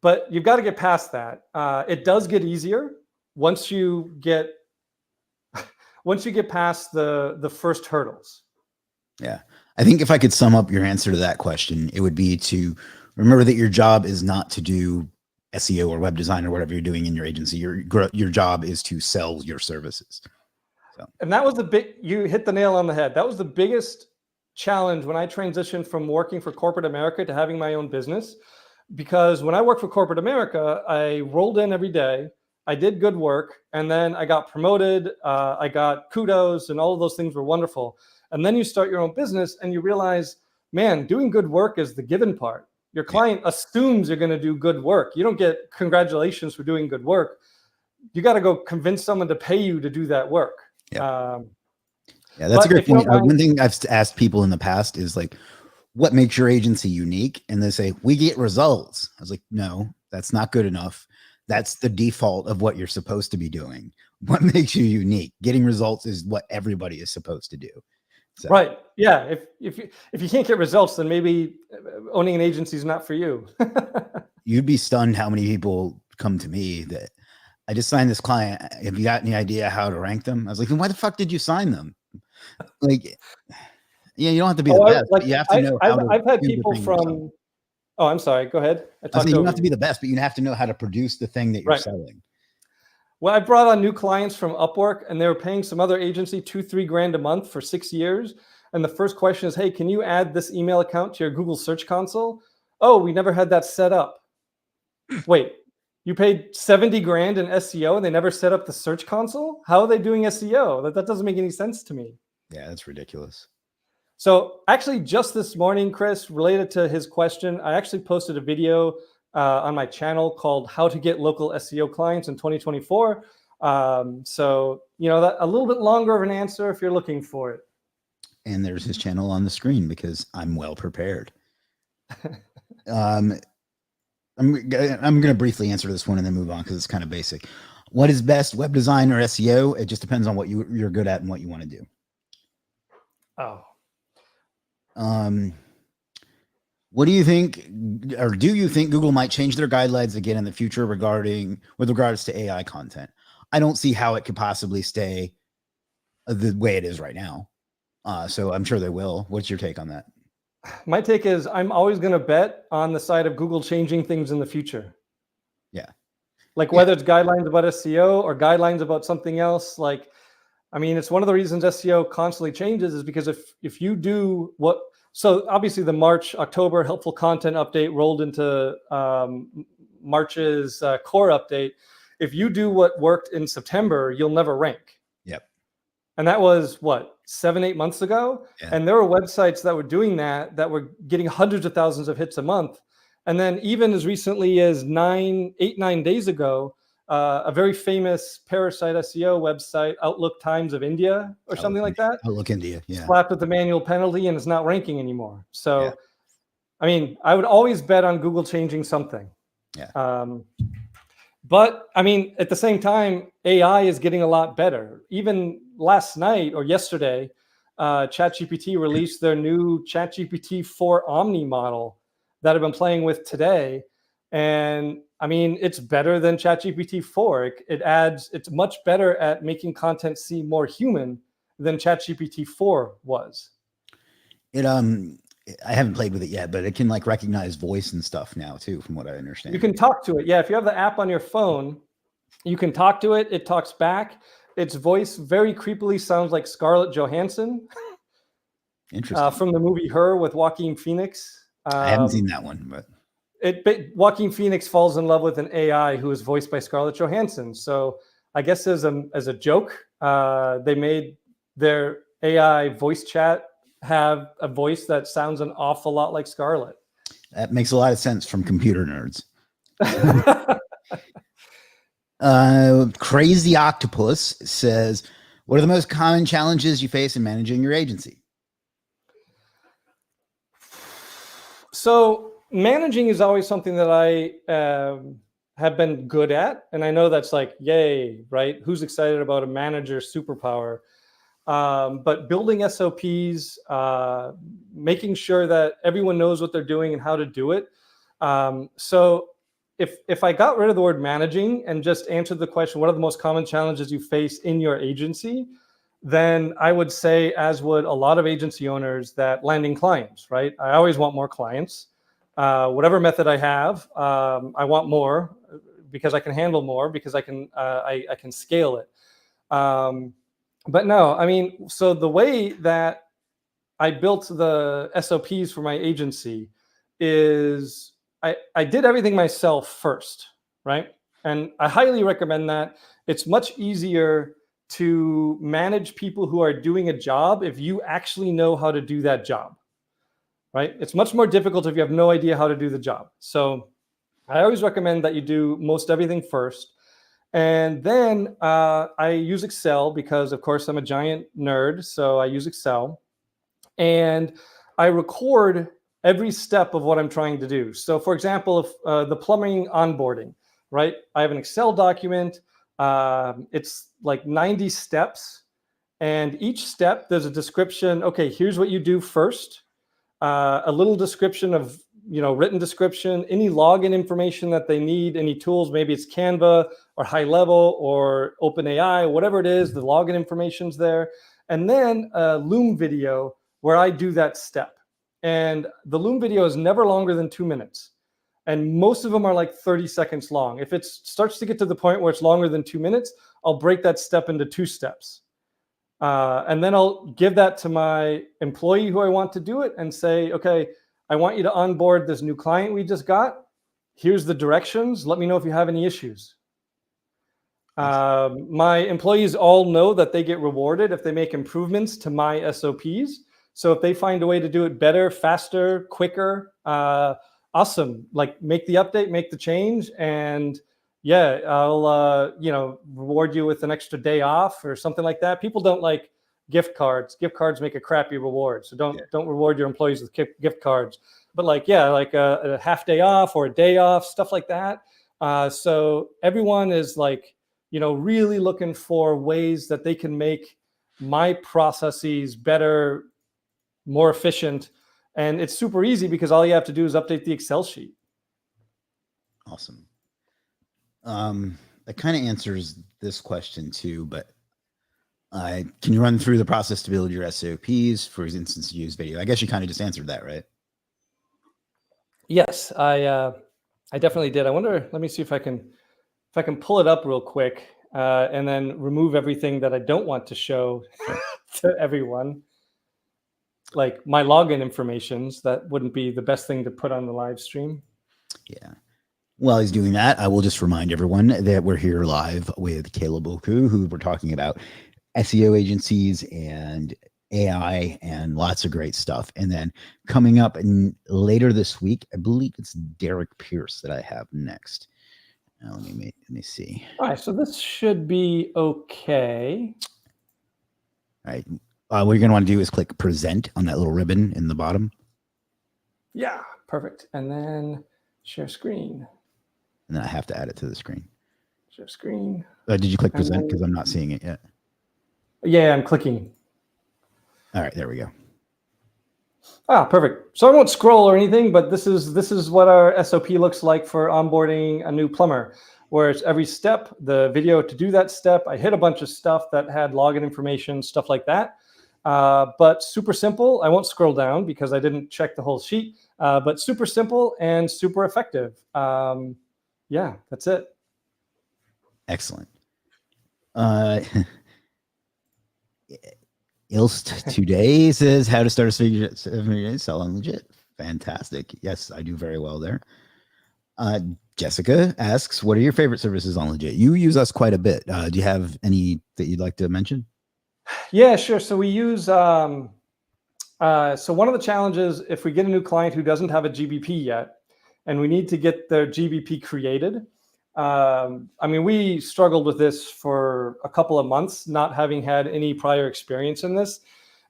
but you've got to get past that. It does get easier once you get past the first hurdles. Yeah. I think if I could sum up your answer to that question, it would be to remember that your job is not to do SEO or web design or whatever you're doing in your agency. Your job is to sell your services. So. And that was you hit the nail on the head. That was the biggest challenge when I transitioned from working for corporate America to having my own business. Because when I worked for corporate America, I rolled in every day, I did good work, and then I got promoted, I got kudos, and all of those things were wonderful. And then you start your own business and you realize, man, doing good work is the given part. Your client assumes you're going to do good work. You don't get congratulations for doing good work. You got to go convince someone to pay you to do that work. Yeah, that's a great point. One thing I've asked people in the past is like, what makes your agency unique? And they say, we get results. I was like, no, that's not good enough. That's the default of what you're supposed to be doing. What makes you unique? Getting results is what everybody is supposed to do. So. Right. Yeah. If you can't get results, then maybe owning an agency is not for you. You'd be stunned how many people come to me that I just signed this client. Have you got any idea how to rank them? I was like, then why the fuck did you sign them? Like, yeah, you don't have to be the best. But you have to know how to. I've had people from. Yourself. Oh, I'm sorry. Go ahead. I was saying you don't have to be the best, but you have to know how to produce the thing that you're selling. Well, I brought on new clients from Upwork, and they were paying some other agency $2-3 grand a month for 6 years. And the first question is, hey, can you add this email account to your Google Search Console? Oh, we never had that set up. Wait, you paid 70 grand in SEO and they never set up the Search Console? How are they doing SEO? That doesn't make any sense to me. Yeah, that's ridiculous. So actually just this morning, Chris, related to his question, I actually posted a video on my channel called How to Get Local SEO Clients in 2024. So, that a little bit longer of an answer if you're looking for it. And there's his channel on the screen because I'm well prepared. I'm going to briefly answer this one and then move on because it's kind of basic. What is best, web design or SEO? It just depends on what you're good at and what you want to do. Oh. What do you think, or do you think Google might change their guidelines again in the future with regards to AI content? I don't see how it could possibly stay the way it is right now. So I'm sure they will. What's your take on that? My take is I'm always going to bet on the side of Google changing things in the future. Yeah. Like whether it's guidelines about SEO or guidelines about something else, it's one of the reasons SEO constantly changes is because if you do so obviously the October helpful content update rolled into March's core update. If you do what worked in September, you'll never rank. Yep. And that was 7-8 months ago. Yeah. And there were websites that were doing that were getting hundreds of thousands of hits a month. And then even as recently as 9 days ago, a very famous parasite SEO website, Outlook Times of India or something like that. Outlook India, yeah. Slapped with the manual penalty and it's not ranking anymore. So, yeah. I would always bet on Google changing something. Yeah. But at the same time, AI is getting a lot better. Even last night or yesterday, ChatGPT released their new ChatGPT 4 Omni model that I've been playing with today. And it's better than ChatGPT 4. It's much better at making content seem more human than ChatGPT 4 was. I haven't played with it yet, but it can recognize voice and stuff now too, from what I understand. You can talk to it. Yeah. If you have the app on your phone, you can talk to it. It talks back. Its voice very creepily sounds like Scarlett Johansson. Interesting. From the movie Her with Joaquin Phoenix. I haven't seen that one, but Joaquin Phoenix falls in love with an AI who is voiced by Scarlett Johansson. So I guess as a joke, they made their AI voice chat have a voice that sounds an awful lot like Scarlett. That makes a lot of sense from computer nerds. Crazy Octopus says, what are the most common challenges you face in managing your agency? So managing is always something that I have been good at. And I know that's yay, right? Who's excited about a manager superpower? But building SOPs, making sure that everyone knows what they're doing and how to do it. So if I got rid of the word managing and just answered the question, what are the most common challenges you face in your agency? Then I would say, as would a lot of agency owners, that landing clients, right? I always want more clients. Whatever method I have, I want more because I can handle more, because I can scale it. But no, so the way that I built the SOPs for my agency is I did everything myself first, right? And I highly recommend that. It's much easier to manage people who are doing a job if you actually know how to do that job, right? It's much more difficult if you have no idea how to do the job. So I always recommend that you do most everything first. And then I use Excel because, of course, I'm a giant nerd. So I use Excel. And I record every step of what I'm trying to do. So, for example, if the plumbing onboarding, right? I have an Excel document. It's 90 steps. And each step, there's a description. Okay, here's what you do first. A little description of, written description, any login information that they need, any tools, maybe it's Canva or High Level or OpenAI, whatever it is, the login information's there. And then a Loom video where I do that step. And the Loom video is never longer than 2 minutes. And most of them are like 30 seconds long. If it starts to get to the point where it's longer than 2 minutes, I'll break that step into 2 steps. And then I'll give that to my employee who I want to do it and say, okay, I want you to onboard this new client we just got. Here's the directions. Let me know if you have any issues. My employees all know that they get rewarded if they make improvements to my SOPs. So if they find a way to do it better, faster, quicker, awesome. Like make the update, make the change, and yeah, I'll reward you with an extra day off or something like that. People don't like gift cards. Gift cards make a crappy reward, so don't reward your employees with gift cards. But like a half day off or a day off, stuff like that. So everyone is like really looking for ways that they can make my processes better, more efficient, and it's super easy because all you have to do is update the Excel sheet. Awesome. That kind of answers this question too, but can you run through the process to build your SOPs, for instance, use video? I guess you kind of just answered that, right? Yes, I definitely did. I wonder, let me see if I can pull it up real quick and then remove everything that I don't want to show to everyone. Like my login informations, that wouldn't be the best thing to put on the live stream. Yeah. While he's doing that, I will just remind everyone that we're here live with Caleb Ulku, who we're talking about SEO agencies and AI and lots of great stuff. And then coming up later this week, I believe it's Derek Pierce that I have next. Now, let me see. All right, so this should be okay. All right. What you're going to want to do is click present on that little ribbon in the bottom. Yeah, perfect. And then share screen. And then I have to add it to the screen. Share screen. Did you click present? Because I'm not seeing it yet. Yeah, I'm clicking. All right, there we go. Perfect. So I won't scroll or anything, but this is what our SOP looks like for onboarding a new plumber, where it's every step, the video to do that step. I hit a bunch of stuff that had login information, stuff like that. But super simple. I won't scroll down because I didn't check the whole sheet, but super simple and super effective. Yeah, that's it. Excellent. Ilst today says how to start a figure sell on legit. Fantastic. Yes, I do very well there. Jessica asks, what are your favorite services on legit? You use us quite a bit. Do you have any that you'd like to mention? Yeah, sure. So we use, so one of the challenges, if we get a new client who doesn't have a GBP yet, and we need to get their GBP created, we struggled with this for a couple of months, not having had any prior experience in this.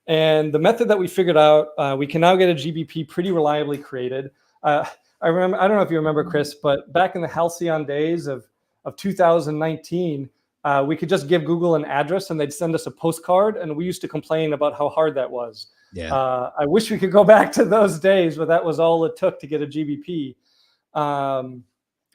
And the method that we figured out, we can now get a GBP pretty reliably created. I don't know if you remember, Chris, but back in the halcyon days of 2019, we could just give Google an address and they'd send us a postcard, and we used to complain about how hard that was. Yeah. I wish we could go back to those days, but that was all it took to get a GBP.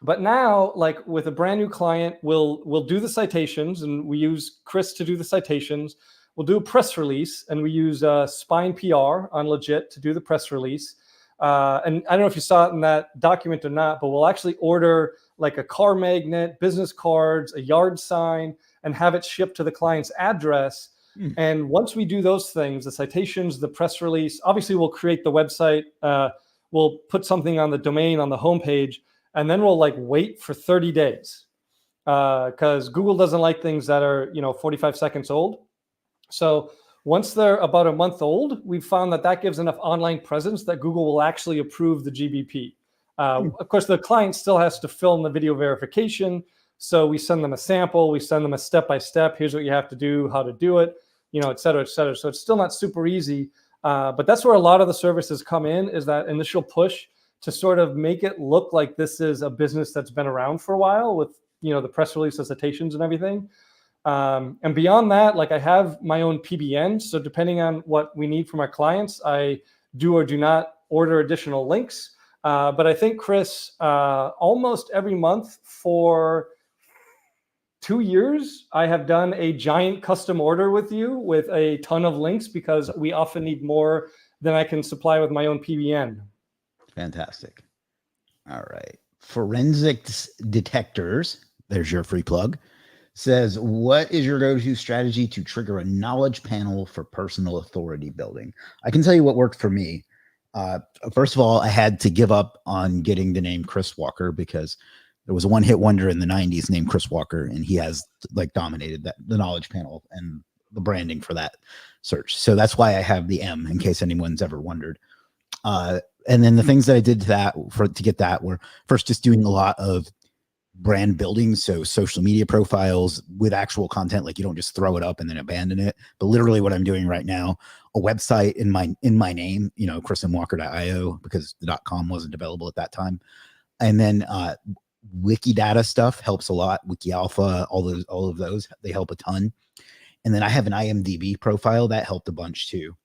But now, like with a brand new client, we'll do the citations, and we use Chris to do the citations. We'll do a press release, and we use Spine PR on Legit to do the press release. And I don't know if you saw it in that document or not, but we'll actually order like a car magnet, business cards, a yard sign, and have it shipped to the client's address. And once we do those things, the citations, the press release, obviously we'll create the website. We'll put something on the domain on the homepage, and then we'll like wait for 30 days because Google doesn't like things that are 45 seconds old. So once they're about a month old, we've found that gives enough online presence that Google will actually approve the GBP. Of course, the client still has to film the video verification. So we send them a sample, we send them a step-by-step, here's what you have to do, how to do it, et cetera, et cetera. So it's still not super easy. But that's where a lot of the services come in, is that initial push to sort of make it look like this is a business that's been around for a while with, the press release, the citations and everything. And beyond that, like I have my own PBN. So depending on what we need from our clients, I do or do not order additional links. But I think, Chris, almost every month for 2 years, I have done a giant custom order with you with a ton of links because we often need more than I can supply with my own PBN. Fantastic. All right. Forensics Detectors, there's your free plug, says, what is your go-to strategy to trigger a knowledge panel for personal authority building? I can tell you what worked for me. First of all, I had to give up on getting the name Chris Walker because there was a one-hit wonder in the 90s named Chris Walker, and he has like dominated the knowledge panel and the branding for that search. So that's why I have the M, in case anyone's ever wondered. And then the things that I did to get that were first just doing a lot of brand building. So social media profiles with actual content, like you don't just throw it up and then abandon it, but literally what I'm doing right now, a website in my name, chrisandwalker.io, because the .com wasn't available at that time. And then Wikidata stuff helps a lot. Wiki Alpha, all of those, they help a ton. And then I have an IMDb profile that helped a bunch too.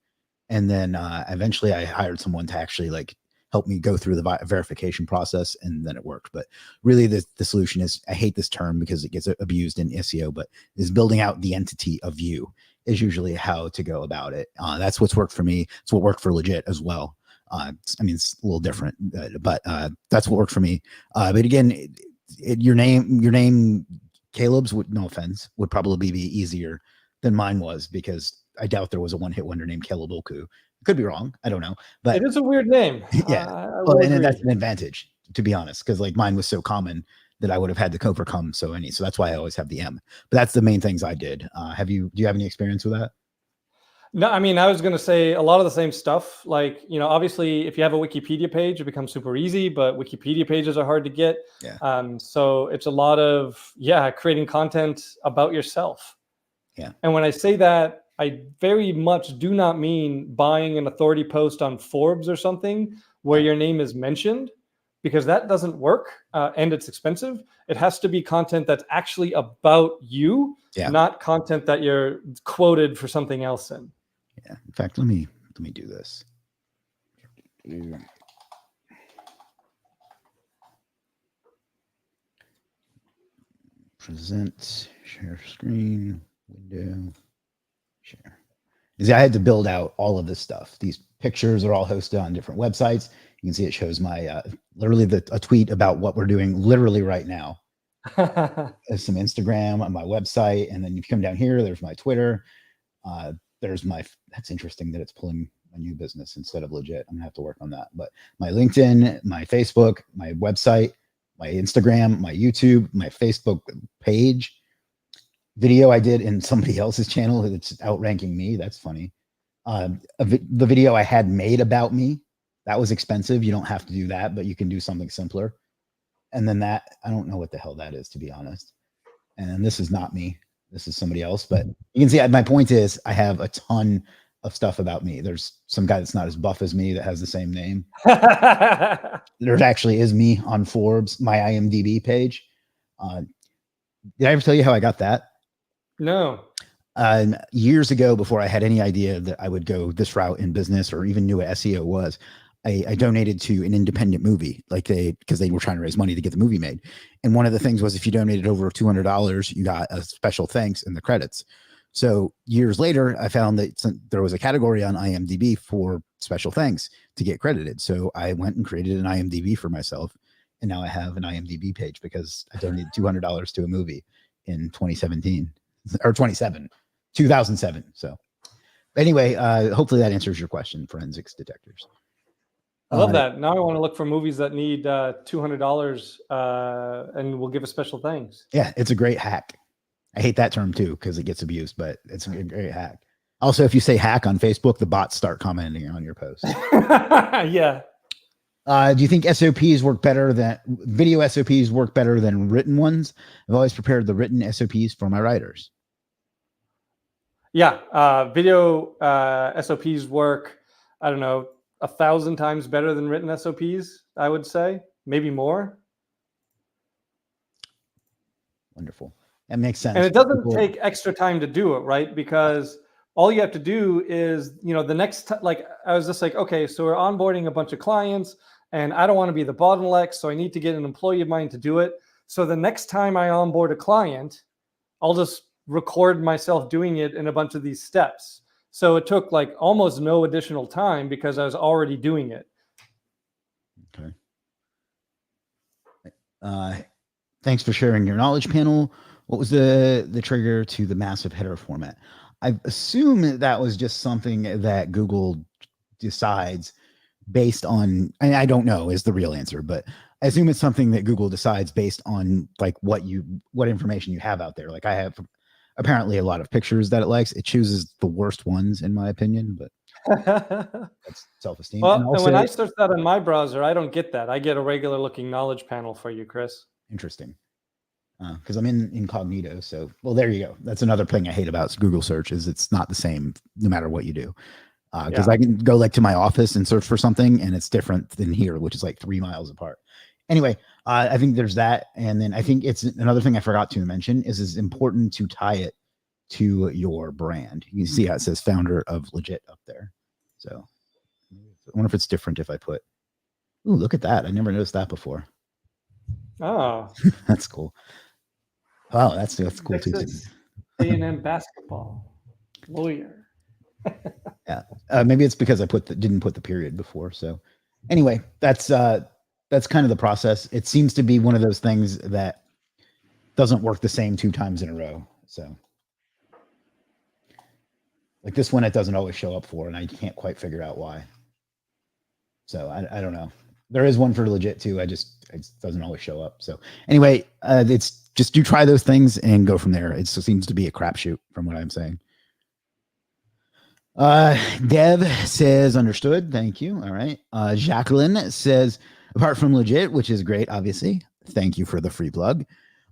And then eventually I hired someone to actually like help me go through the verification process, and then it worked. But really the solution is, I hate this term because it gets abused in SEO, but is building out the entity of you is usually how to go about it. That's what's worked for me. It's what worked for Legit as well. I mean, it's a little different, but that's what worked for me. But again, your name, Caleb's, no offense, would probably be easier than mine was, because I doubt there was a one-hit wonder named Caleb Ulku. Could be wrong. I don't know. But It is a weird name. yeah. Well, and that's an advantage, to be honest, because like mine was so common that I would have had to overcome so many. So that's why I always have the M. But that's the main things I did. Do you have any experience with that? No, I mean, I was going to say a lot of the same stuff. Like, obviously, if you have a Wikipedia page, it becomes super easy, but Wikipedia pages are hard to get. Yeah. So it's a lot of, creating content about yourself. Yeah. And when I say that, I very much do not mean buying an authority post on Forbes or something where your name is mentioned, because that doesn't work and it's expensive. It has to be content that's actually about you, not content that you're quoted for something else in. Yeah. In fact, let me do this. Present, share screen, window, share. I had to build out all of this stuff. These pictures are all hosted on different websites. You can see it shows my literally a tweet about what we're doing literally right now. There's some Instagram on my website, and then if you come down here, there's my Twitter. There's that's interesting that it's pulling my new business instead of Legit. I'm gonna have to work on that. But my LinkedIn, my Facebook, my website, my Instagram, my YouTube, my Facebook page. Video I did in somebody else's channel that's outranking me. That's funny. The video I had made about me, that was expensive. You don't have to do that, but you can do something simpler. And then I don't know what the hell that is, to be honest. And this is not me. This is somebody else. But you can see my point is I have a ton of stuff about me. There's some guy that's not as buff as me that has the same name. There actually is me on Forbes, my IMDb page. Did I ever tell you how I got that? No. Years ago, before I had any idea that I would go this route in business or even knew what SEO was, I donated to an independent movie, because they were trying to raise money to get the movie made. And one of the things was, if you donated over $200, you got a special thanks in the credits. So years later, I found that there was a category on IMDb for special thanks to get credited. So I went and created an IMDb for myself. And now I have an IMDb page because I donated $200 to a movie in 2017 or 2007. So anyway, hopefully that answers your question, forensics detectors. I love that. Now I want to look for movies that need $200 and we'll give a special thanks. Yeah, it's a great hack. I hate that term too because it gets abused, but it's a great hack. Also, if you say hack on Facebook, the bots start commenting on your post. Yeah. Do you think SOPs work better than video SOPs work better than written ones? I've always prepared the written SOPs for my writers. Yeah. Video SOPs work, I don't know, 1,000 times better than written SOPs, I would say, maybe more. Wonderful. That makes sense. And it doesn't take extra time to do it, right? Because all you have to do is, the next time, like I was just like, okay, so we're onboarding a bunch of clients and I don't want to be the bottleneck. So I need to get an employee of mine to do it. So the next time I onboard a client, I'll just record myself doing it in a bunch of these steps. So it took like almost no additional time because I was already doing it. Okay. Thanks for sharing your knowledge panel. What was the trigger to the massive header format? I assume that was just something that Google decides based on, and I don't know is the real answer, but I assume it's something that Google decides based on like what information you have out there. Like I have apparently a lot of pictures that it likes. It chooses the worst ones in my opinion, but that's self-esteem. Well, And and when also I search that in my browser, I don't get that. I get a regular looking knowledge panel for you, Chris. interesting. Because I'm in incognito. So, well, there you go. That's another thing I hate about Google search is it's not the same no matter what you do. Because I can go like to my office and search for something and it's different than here, which is like 3 miles apart. Anyway, I think there's that. And then I think it's another thing I forgot to mention is it's important to tie it to your brand. You can see how it says founder of Legit up there. So I wonder if it's different if I put, ooh, look at that. I never noticed that before. Oh, That's cool. Wow, that's cool too. Texas A&M basketball lawyer. Yeah, maybe it's because I didn't put the period before. So anyway, that's kind of the process. It seems to be one of those things that doesn't work the same 2 times in a row. So like this one, it doesn't always show up for, and I can't quite figure out why. So I don't know. There is one for Legit too. It doesn't always show up. So anyway, it's just you try those things and go from there. It seems to be a crapshoot from what I'm saying. Dev says understood. Thank you. All right. Jacqueline says apart from Legit, which is great, obviously. Thank you for the free plug.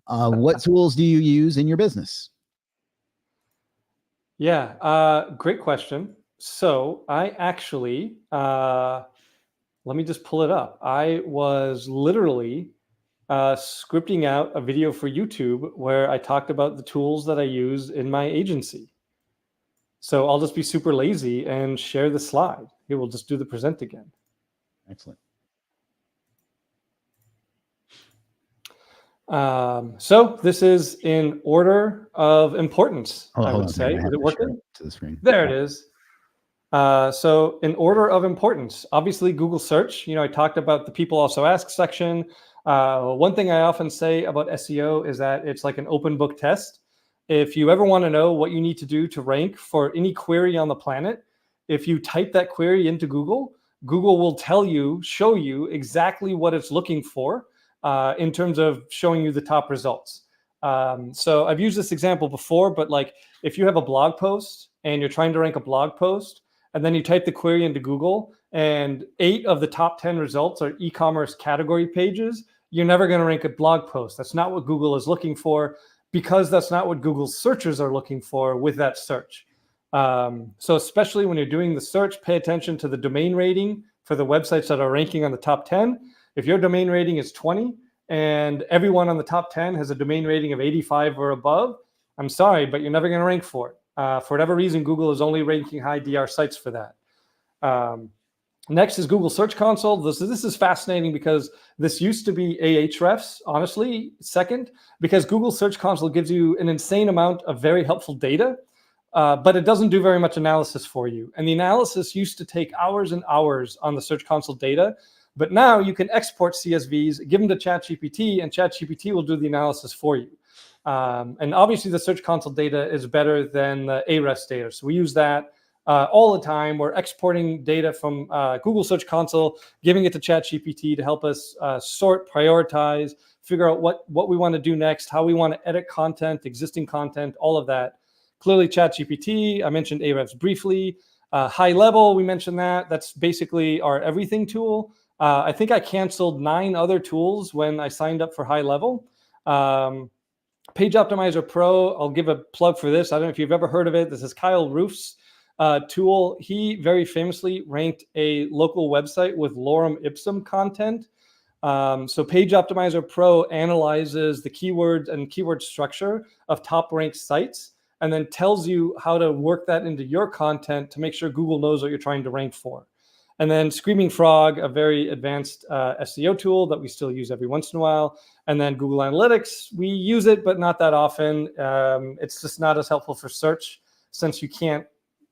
What tools do you use in your business? Yeah, great question. So I actually, let me just pull it up. I was literally scripting out a video for YouTube where I talked about the tools that I use in my agency. So I'll just be super lazy and share the slide. Here, we'll just do the present again. Excellent. So this is in order of importance, I would say. Is it working? To the screen. There it is. So in order of importance, obviously Google search, I talked about the people also ask section. One thing I often say about SEO is that it's like an open book test. If you ever want to know what you need to do to rank for any query on the planet, if you type that query into Google, Google will show you exactly what it's looking for in terms of showing you the top results. So I've used this example before, but like if you have a blog post and you're trying to rank a blog post, and then you type the query into Google and 8 of the top 10 results are e-commerce category pages, you're never going to rank a blog post. That's not what Google is looking for because that's not what Google's searchers are looking for with that search. So especially when you're doing the search, pay attention to the domain rating for the websites that are ranking on the top 10. If your domain rating is 20 and everyone on the top 10 has a domain rating of 85 or above, I'm sorry, but you're never going to rank for it. For whatever reason, Google is only ranking high DR sites for that. Next is Google Search Console. This is fascinating because this used to be Ahrefs, honestly, second, because Google Search Console gives you an insane amount of very helpful data, but it doesn't do very much analysis for you. And the analysis used to take hours and hours on the Search Console data, but now you can export CSVs, give them to ChatGPT, and ChatGPT will do the analysis for you. And obviously the Search Console data is better than the Ahrefs data. So we use that all the time. We're exporting data from Google Search Console, giving it to ChatGPT to help us sort, prioritize, figure out what we want to do next, how we want to edit content, existing content, all of that. Clearly ChatGPT, I mentioned Ahrefs briefly. High level, we mentioned that. That's basically our everything tool. I think I canceled 9 other tools when I signed up for high level. Page Optimizer Pro, I'll give a plug for this. I don't know if you've ever heard of it. This is Kyle Roof's tool. He very famously ranked a local website with lorem ipsum content. So Page Optimizer Pro analyzes the keywords and keyword structure of top ranked sites and then tells you how to work that into your content to make sure Google knows what you're trying to rank for. And then Screaming Frog, a very advanced SEO tool that we still use every once in a while. And then Google Analytics, we use it, but not that often. It's just not as helpful for search since you can't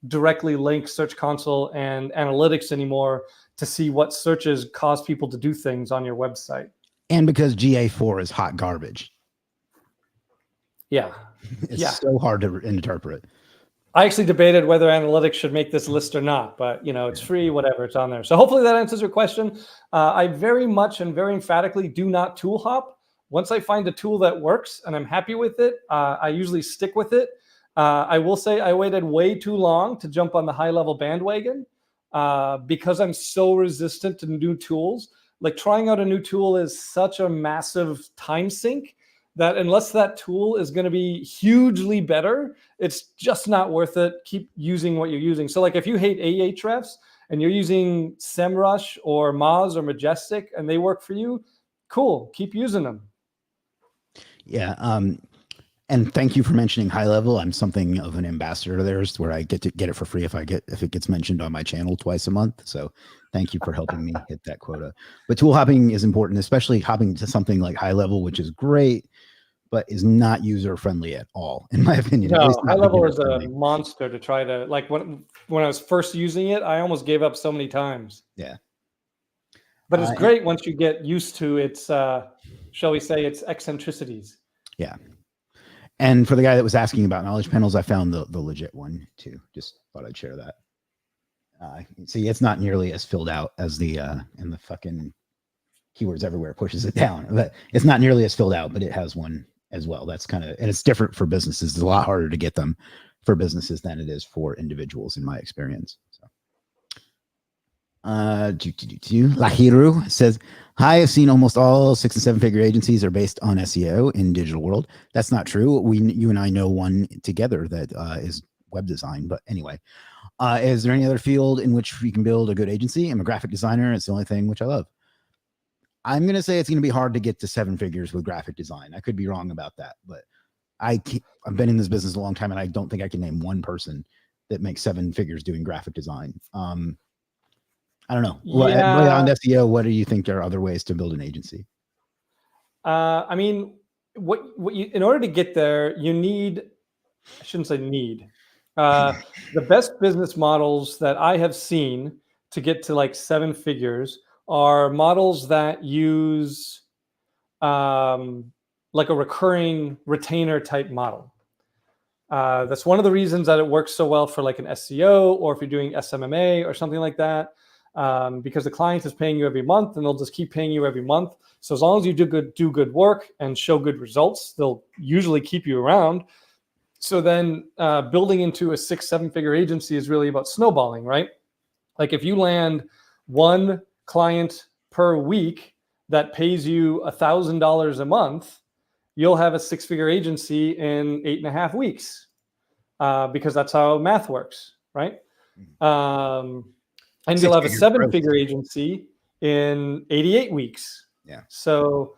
directly link Search Console and Analytics anymore to see what searches cause people to do things on your website. And because GA4 is hot garbage. Yeah. It's so hard to interpret. I actually debated whether analytics should make this list or not, but it's free, whatever, it's on there. So hopefully that answers your question. I very much and very emphatically do not tool hop. Once I find a tool that works and I'm happy with it, I usually stick with it. I will say I waited way too long to jump on the high level bandwagon because I'm so resistant to new tools. Like trying out a new tool is such a massive time sink that unless that tool is going to be hugely better, it's just not worth it. Keep using what you're using. So like if you hate Ahrefs and you're using SEMrush or Moz or Majestic and they work for you, cool, keep using them. Yeah. And thank you for mentioning high level. I'm something of an ambassador of theirs where I get to get it for free if it gets mentioned on my channel twice a month. So thank you for helping me hit that quota. But tool hopping is important, especially hopping to something like high level, which is great, but is not user friendly at all, in my opinion. No, high level is a monster to try to, like when I was first using it, I almost gave up so many times. Yeah. But it's great once you get used to its, shall we say, its eccentricities. Yeah. And for the guy that was asking about knowledge panels, I found the legit one too. Just thought I'd share that. See, it's not nearly as filled out as the and the fucking keywords everywhere pushes it down. But it's not nearly as filled out, but it has one as well. That's kind of, and it's different for businesses. It's a lot harder to get them for businesses than it is for individuals, in my experience. So, Lahiru says, "Hi, I've seen almost all 6 and 7 figure agencies are based on SEO in digital world. That's not true. You and I know one together that is web design. But anyway, is there any other field in which we can build a good agency? I'm a graphic designer. It's the only thing which I love." I'm going to say it's going to be hard to get to 7 figures with graphic design. I could be wrong about that, but I've been in this business a long time, and I don't think I can name one person that makes 7 figures doing graphic design. I don't know. Yeah. Beyond SEO, what do you think are other ways to build an agency? I mean, what you, in order to get there, you need, I shouldn't say need, the best business models that I have seen to get to like 7 figures are models that use like a recurring retainer type model. That's one of the reasons that it works so well for like an SEO, or if you're doing SMMA or something like that, because the client is paying you every month and they'll just keep paying you every month. So as long as you do good work and show good results, they'll usually keep you around. So then building into a 6-7 figure agency is really about snowballing, right? Like if you land one client per week that pays you $1,000 a month, you'll have a 6-figure agency in 8.5 weeks because that's how math works, right? And you'll have a 7-figure agency in 88 weeks. Yeah. So,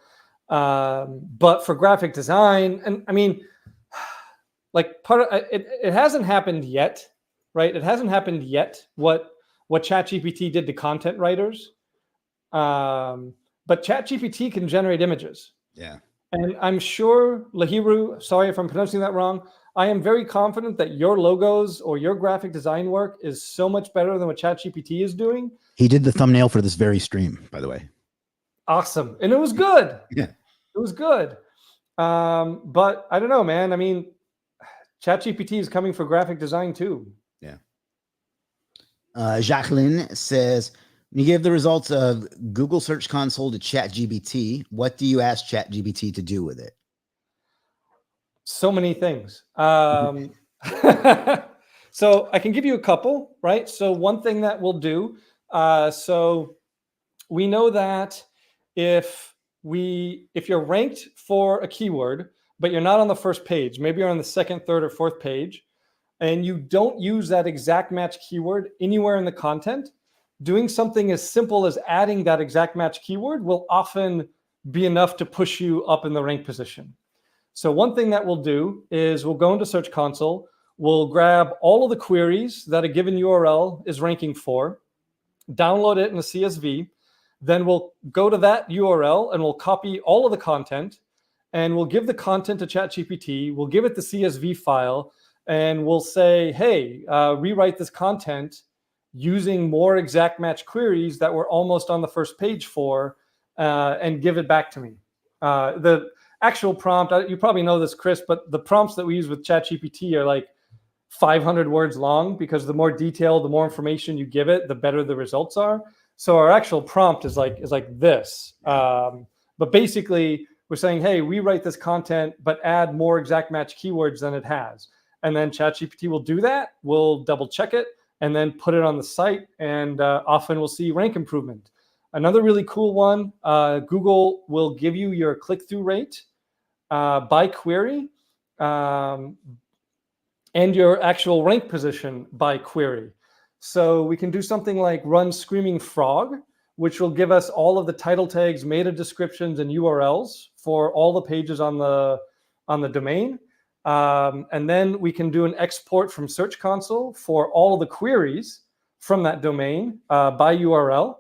but for graphic design, and I mean, like part of it hasn't happened yet, right? It hasn't happened yet. What ChatGPT did to content writers. But ChatGPT can generate images. Yeah. And I'm sure, Lahiru, sorry if I'm pronouncing that wrong, I am very confident that your logos or your graphic design work is so much better than what ChatGPT is doing. He did the thumbnail for this very stream, by the way. Awesome. And it was good. Yeah. It was good. But I don't know, man. I mean, ChatGPT is coming for graphic design too. Yeah. Jacqueline says, when you give the results of Google Search Console to ChatGPT, what do you ask ChatGPT to do with it? So many things. So I can give you a couple, right? So one thing that we'll do, so we know that if you're ranked for a keyword, but you're not on the first page, maybe you're on the second, third, or fourth page, and you don't use that exact match keyword anywhere in the content, doing something as simple as adding that exact match keyword will often be enough to push you up in the rank position. So one thing that we'll do is we'll go into Search Console, we'll grab all of the queries that a given URL is ranking for, download it in a CSV, then we'll go to that URL and we'll copy all of the content, and we'll give the content to ChatGPT, we'll give it the CSV file, and we'll say, hey, rewrite this content using more exact match queries that we're almost on the first page for, and give it back to me. The actual prompt, you probably know this, Chris, but the prompts that we use with ChatGPT are like 500 words long, because the more detailed, the more information you give it, the better the results are. So our actual prompt is like this. But basically, we're saying, hey, we write this content, but add more exact match keywords than it has. And then ChatGPT will do that. We'll double check it and then put it on the site. And often we'll see rank improvement. Another really cool one, Google will give you your click-through rate by query, and your actual rank position by query. So we can do something like run Screaming Frog, which will give us all of the title tags, meta descriptions, and URLs for all the pages on the domain. And then we can do an export from Search Console for all of the queries from that domain by URL,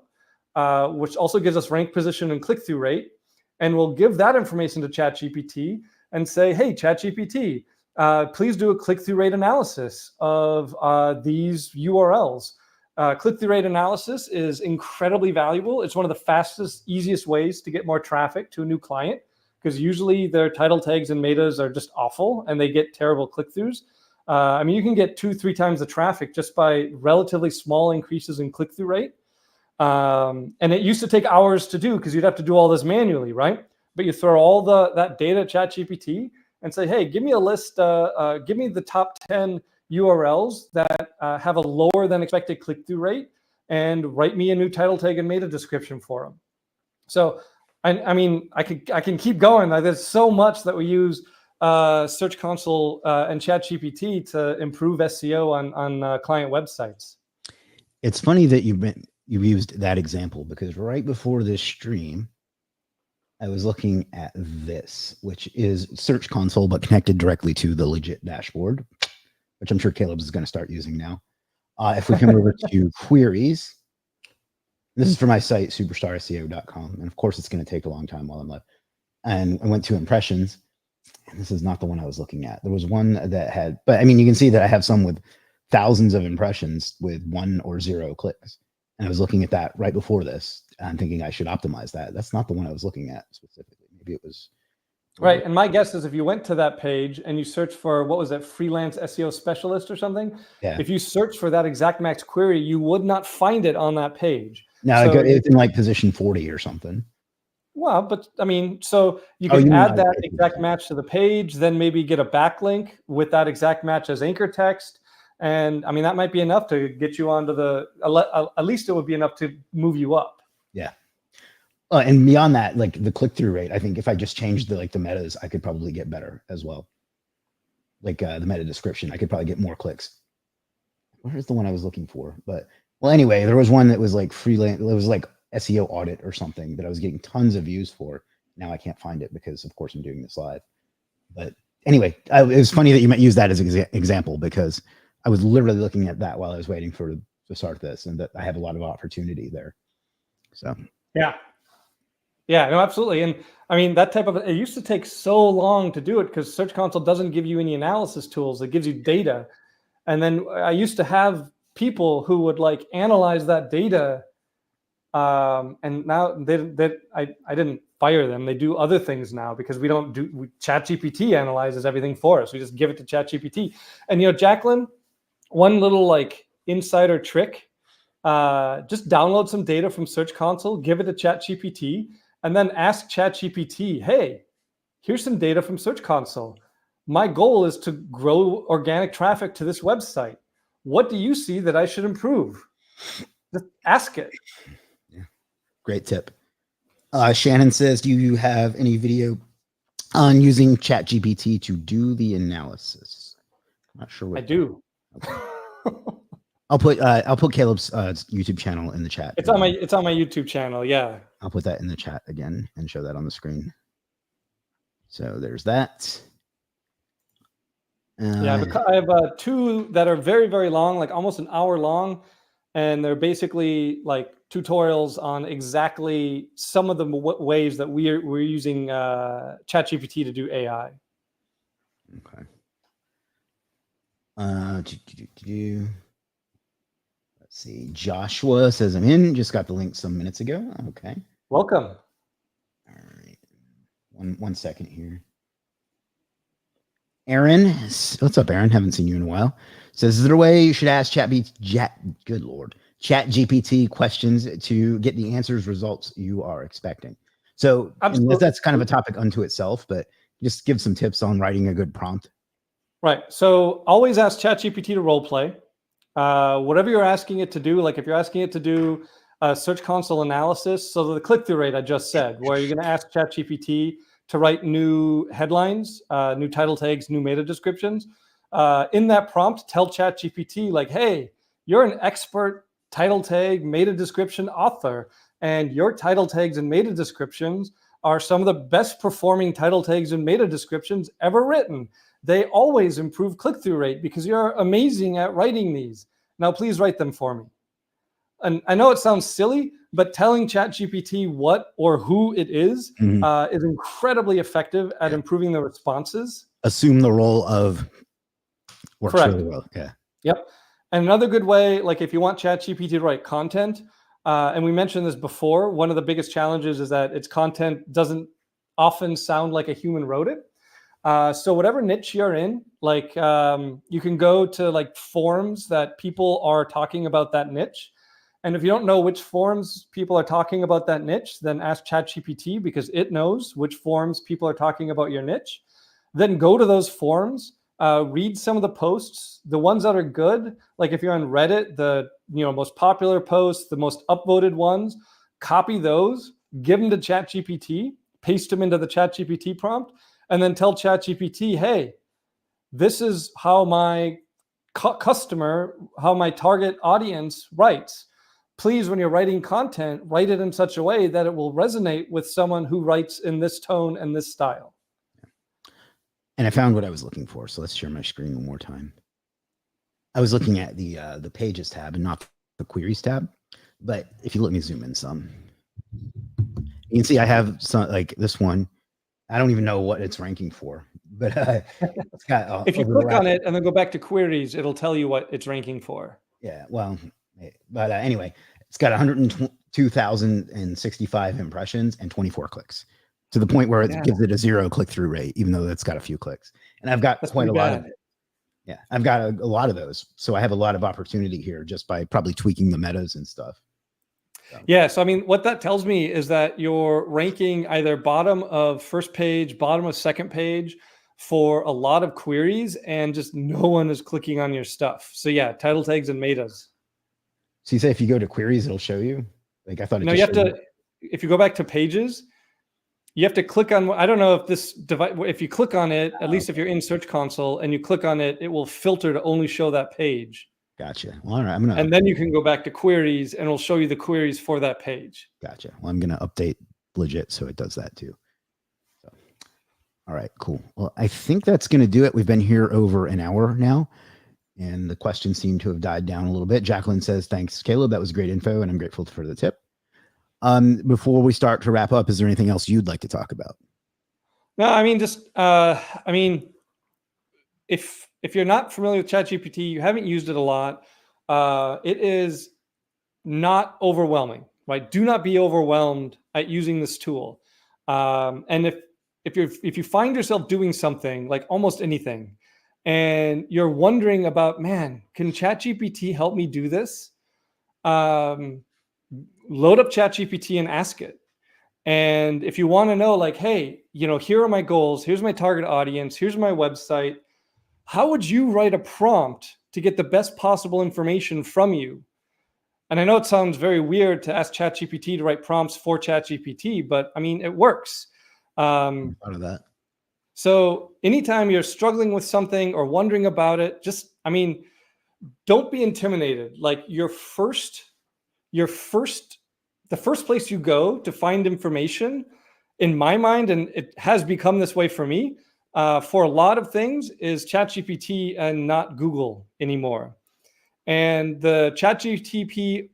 which also gives us rank position and click-through rate. And we'll give that information to ChatGPT and say, hey, ChatGPT, please do a click-through rate analysis of these URLs. Click-through rate analysis is incredibly valuable. It's one of the fastest, easiest ways to get more traffic to a new client, because usually their title tags and metas are just awful and they get terrible click-throughs. I mean, you can get 2-3 times the traffic just by relatively small increases in click-through rate. And it used to take hours to do because you'd have to do all this manually, right? But you throw all that data at ChatGPT and say, hey, give me a list, give me the top 10 URLs that have a lower than expected click-through rate, and write me a new title tag and meta description for them. So, I mean, I can keep going. There's so much that we use Search Console and ChatGPT to improve SEO on client websites. It's funny that you used that example, because right before this stream, I was looking at this, which is Search Console, but connected directly to the legit dashboard, which I'm sure Caleb is going to start using now. If we come over to queries, this is for my site, superstarseo.com. And of course, it's going to take a long time while I'm left. And I went to impressions, and this is not the one I was looking at. There was one that had, but I mean, you can see that I have some with thousands of impressions with 1 or 0 clicks. And I was looking at that right before this. I'm thinking I should optimize that. That's not the one I was looking at specifically. Maybe it was. Right. And my guess is if you went to that page and you search for, what was that, freelance SEO specialist or something? Yeah. If you search for that exact match query, you would not find it on that page. No, so it's in like position 40 or something. Well, but I mean, so you can add that exact match to the page, then maybe get a backlink with that exact match as anchor text. And I mean, that might be enough to get you onto at least it would be enough to move you up. Yeah. And beyond that, like the click-through rate, I think if I just changed the metas, I could probably get better as well. Like the meta description, I could probably get more clicks. Where's the one I was looking for? But well, anyway, there was one that was like freelance. It was like SEO audit or something that I was getting tons of views for. Now I can't find it because, of course, I'm doing this live. But anyway, it was funny that you might use that as an example, because I was literally looking at that while I was waiting to start this, and that I have a lot of opportunity there. So yeah, no, absolutely. And I mean, that type of, it used to take so long to do it because Search Console doesn't give you any analysis tools. It gives you data. And then I used to have people who would like analyze that data. And now I didn't fire them. They do other things now because ChatGPT analyzes everything for us. We just give it to ChatGPT. And, Jacqueline, one little like insider trick, just download some data from Search Console, give it to ChatGPT, and then ask ChatGPT, hey, here's some data from Search Console. My goal is to grow organic traffic to this website. What do you see that I should improve? Just ask it. Yeah, great tip. Shannon says, do you have any video on using ChatGPT to do the analysis? I'm not sure what. I do. Okay. I'll put Caleb's YouTube channel in the chat. It's on my YouTube channel. Yeah. I'll put that in the chat again and show that on the screen. So there's that. Yeah, I have 2 that are very, very long, like almost an hour long, and they're basically like tutorials on exactly some of the ways that we're using ChatGPT to do AI. Okay. Let's see. Joshua says I'm in. Just got the link some minutes ago. Okay. Welcome. All right. One second here. Aaron, what's up, Aaron? Haven't seen you in a while. Says, is there a way you should ask good Lord, Chat GPT questions to get the answers results you are expecting? So that's kind of a topic unto itself, but just give some tips on writing a good prompt. Right. So always ask ChatGPT to role play. Whatever you're asking it to do, like if you're asking it to do Search Console analysis, so the click-through rate I just said, where you're going to ask ChatGPT to write new headlines, new title tags, new meta descriptions. In that prompt, tell ChatGPT like, hey, you're an expert title tag, meta description author, and your title tags and meta descriptions are some of the best performing title tags and meta descriptions ever written. They always improve click-through rate because you're amazing at writing these. Now, please write them for me. And I know it sounds silly, but telling ChatGPT what or who it is is incredibly effective at improving the responses. Assume the role of works Correct. really well. Yeah. Yep. And another good way, like if you want ChatGPT to write content, and we mentioned this before, one of the biggest challenges is that its content doesn't often sound like a human wrote it. So whatever niche you're in, like you can go to like forums that people are talking about that niche. And if you don't know which forums people are talking about that niche, then ask ChatGPT because it knows which forums people are talking about your niche. Then go to those forums, read some of the posts, the ones that are good. Like if you're on Reddit, the most popular posts, the most upvoted ones, copy those, give them to ChatGPT, paste them into the ChatGPT prompt, and then tell ChatGPT, hey, this is how my customer, how my target audience writes. Please, when you're writing content, write it in such a way that it will resonate with someone who writes in this tone and this style. And I found what I was looking for. So let's share my screen one more time. I was looking at the Pages tab and not the Queries tab. But if you let me zoom in some, you can see I have some like this one. I don't even know what it's ranking for, but it's got. If you click on it and then go back to Queries, it'll tell you what it's ranking for. Yeah, well, but anyway, it's got 102,065 impressions and 24 clicks, to the point where it gives it a 0 click-through rate, even though it's got a few clicks. And I've got quite a lot of it. Yeah, I've got a lot of those, so I have a lot of opportunity here just by probably tweaking the metas and stuff. Yeah, so I mean, what that tells me is that you're ranking either bottom of first page, bottom of second page for a lot of queries, and just no one is clicking on your stuff. So yeah, title tags and metas. So you say if you go to queries, it'll show you? Like I thought it No, you have to, if you go back to Pages, you have to click on, I don't know if this device, if you click on it, at least if you're in Search Console and you click on it, it will filter to only show that page. Gotcha. Well, all right. And then you can go back to queries and it'll show you the queries for that page. Gotcha. Well, I'm going to update Legit so it does that too. So, all right, cool. Well, I think that's going to do it. We've been here over an hour now, and the questions seem to have died down a little bit. Jacqueline says, thanks, Caleb. That was great info, and I'm grateful for the tip. Before we start to wrap up, is there anything else you'd like to talk about? No, I mean, just, if you're not familiar with ChatGPT, you haven't used it a lot, it is not overwhelming, right? Do not be overwhelmed at using this tool. And if you find yourself doing something like almost anything, and you're wondering about, man, can ChatGPT help me do this? Load up ChatGPT and ask it. And if you want to know, like, hey, here are my goals, here's my target audience, here's my website, how would you write a prompt to get the best possible information from you? And I know it sounds very weird to ask ChatGPT to write prompts for ChatGPT, but I mean, it works. Out of that. So anytime you're struggling with something or wondering about it, don't be intimidated. Like the first place you go to find information, in my mind, and it has become this way for me, for a lot of things, is ChatGPT and not Google anymore. And the ChatGPT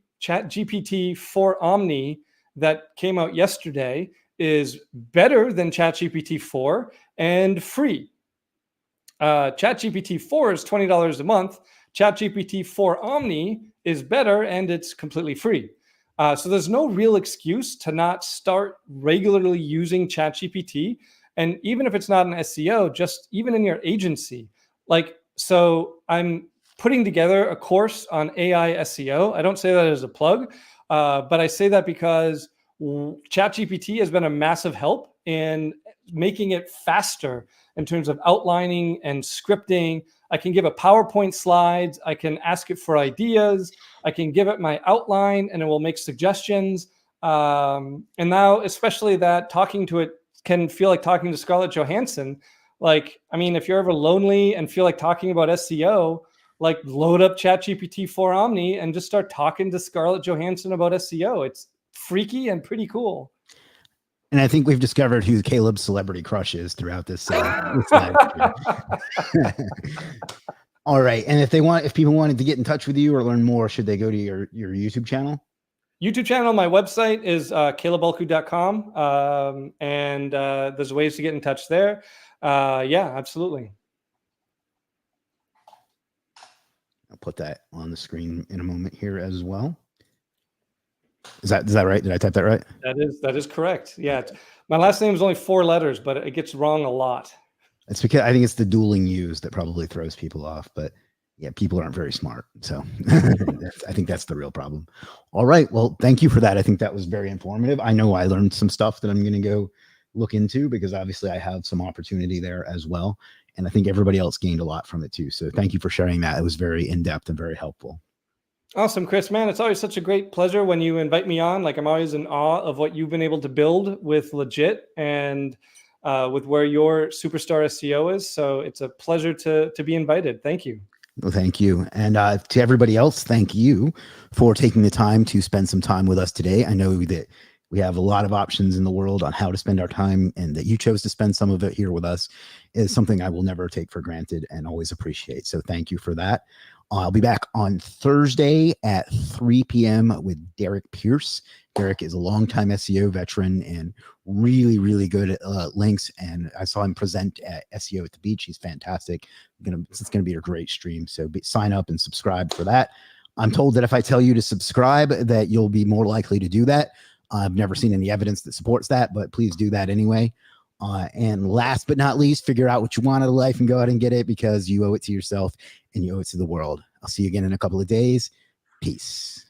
4 Omni that came out yesterday is better than ChatGPT 4 and free. ChatGPT 4 is $20 a month. ChatGPT 4 Omni is better and it's completely free. So there's no real excuse to not start regularly using ChatGPT. And even if it's not an SEO, just even in your agency. Like, so I'm putting together a course on AI SEO. I don't say that as a plug, but I say that because ChatGPT has been a massive help in making it faster in terms of outlining and scripting. I can give it PowerPoint slides. I can ask it for ideas. I can give it my outline and it will make suggestions. And now, especially that talking to it can feel like talking to Scarlett Johansson. Like, I mean, if you're ever lonely and feel like talking about SEO, like load up ChatGPT 4 Omni and just start talking to Scarlett Johansson about SEO. It's freaky and pretty cool. And I think we've discovered who Caleb's celebrity crush is throughout this live stream. All right. And if people wanted to get in touch with you or learn more, should they go to your YouTube channel? YouTube channel, my website is calebulku.com. And there's ways to get in touch there. Yeah, absolutely. I'll put that on the screen in a moment here as well. Is that right? Did I type that right? That is correct. Yeah. My last name is only 4 letters, but it gets wrong a lot. It's because I think it's the dueling U's that probably throws people off, but yeah, people aren't very smart. So I think that's the real problem. All right. Well, thank you for that. I think that was very informative. I know I learned some stuff that I'm going to go look into because obviously I have some opportunity there as well. And I think everybody else gained a lot from it too. So thank you for sharing that. It was very in-depth and very helpful. Awesome, Chris, man. It's always such a great pleasure when you invite me on. Like, I'm always in awe of what you've been able to build with Legit and with where your superstar SEO is. So it's a pleasure to be invited. Thank you. Well, thank you. And to everybody else, thank you for taking the time to spend some time with us today. I know that we have a lot of options in the world on how to spend our time, and that you chose to spend some of it here with us is something I will never take for granted and always appreciate. So thank you for that. I'll be back on Thursday at 3 p.m. with Derek Pierce. Derek is a longtime SEO veteran and really, really good at links. And I saw him present at SEO at the Beach. He's fantastic. It's going to be a great stream. So sign up and subscribe for that. I'm told that if I tell you to subscribe, that you'll be more likely to do that. I've never seen any evidence that supports that, but please do that anyway. And last but not least, figure out what you want out of life and go out and get it, because you owe it to yourself and you owe it to the world. I'll see you again in a couple of days. Peace.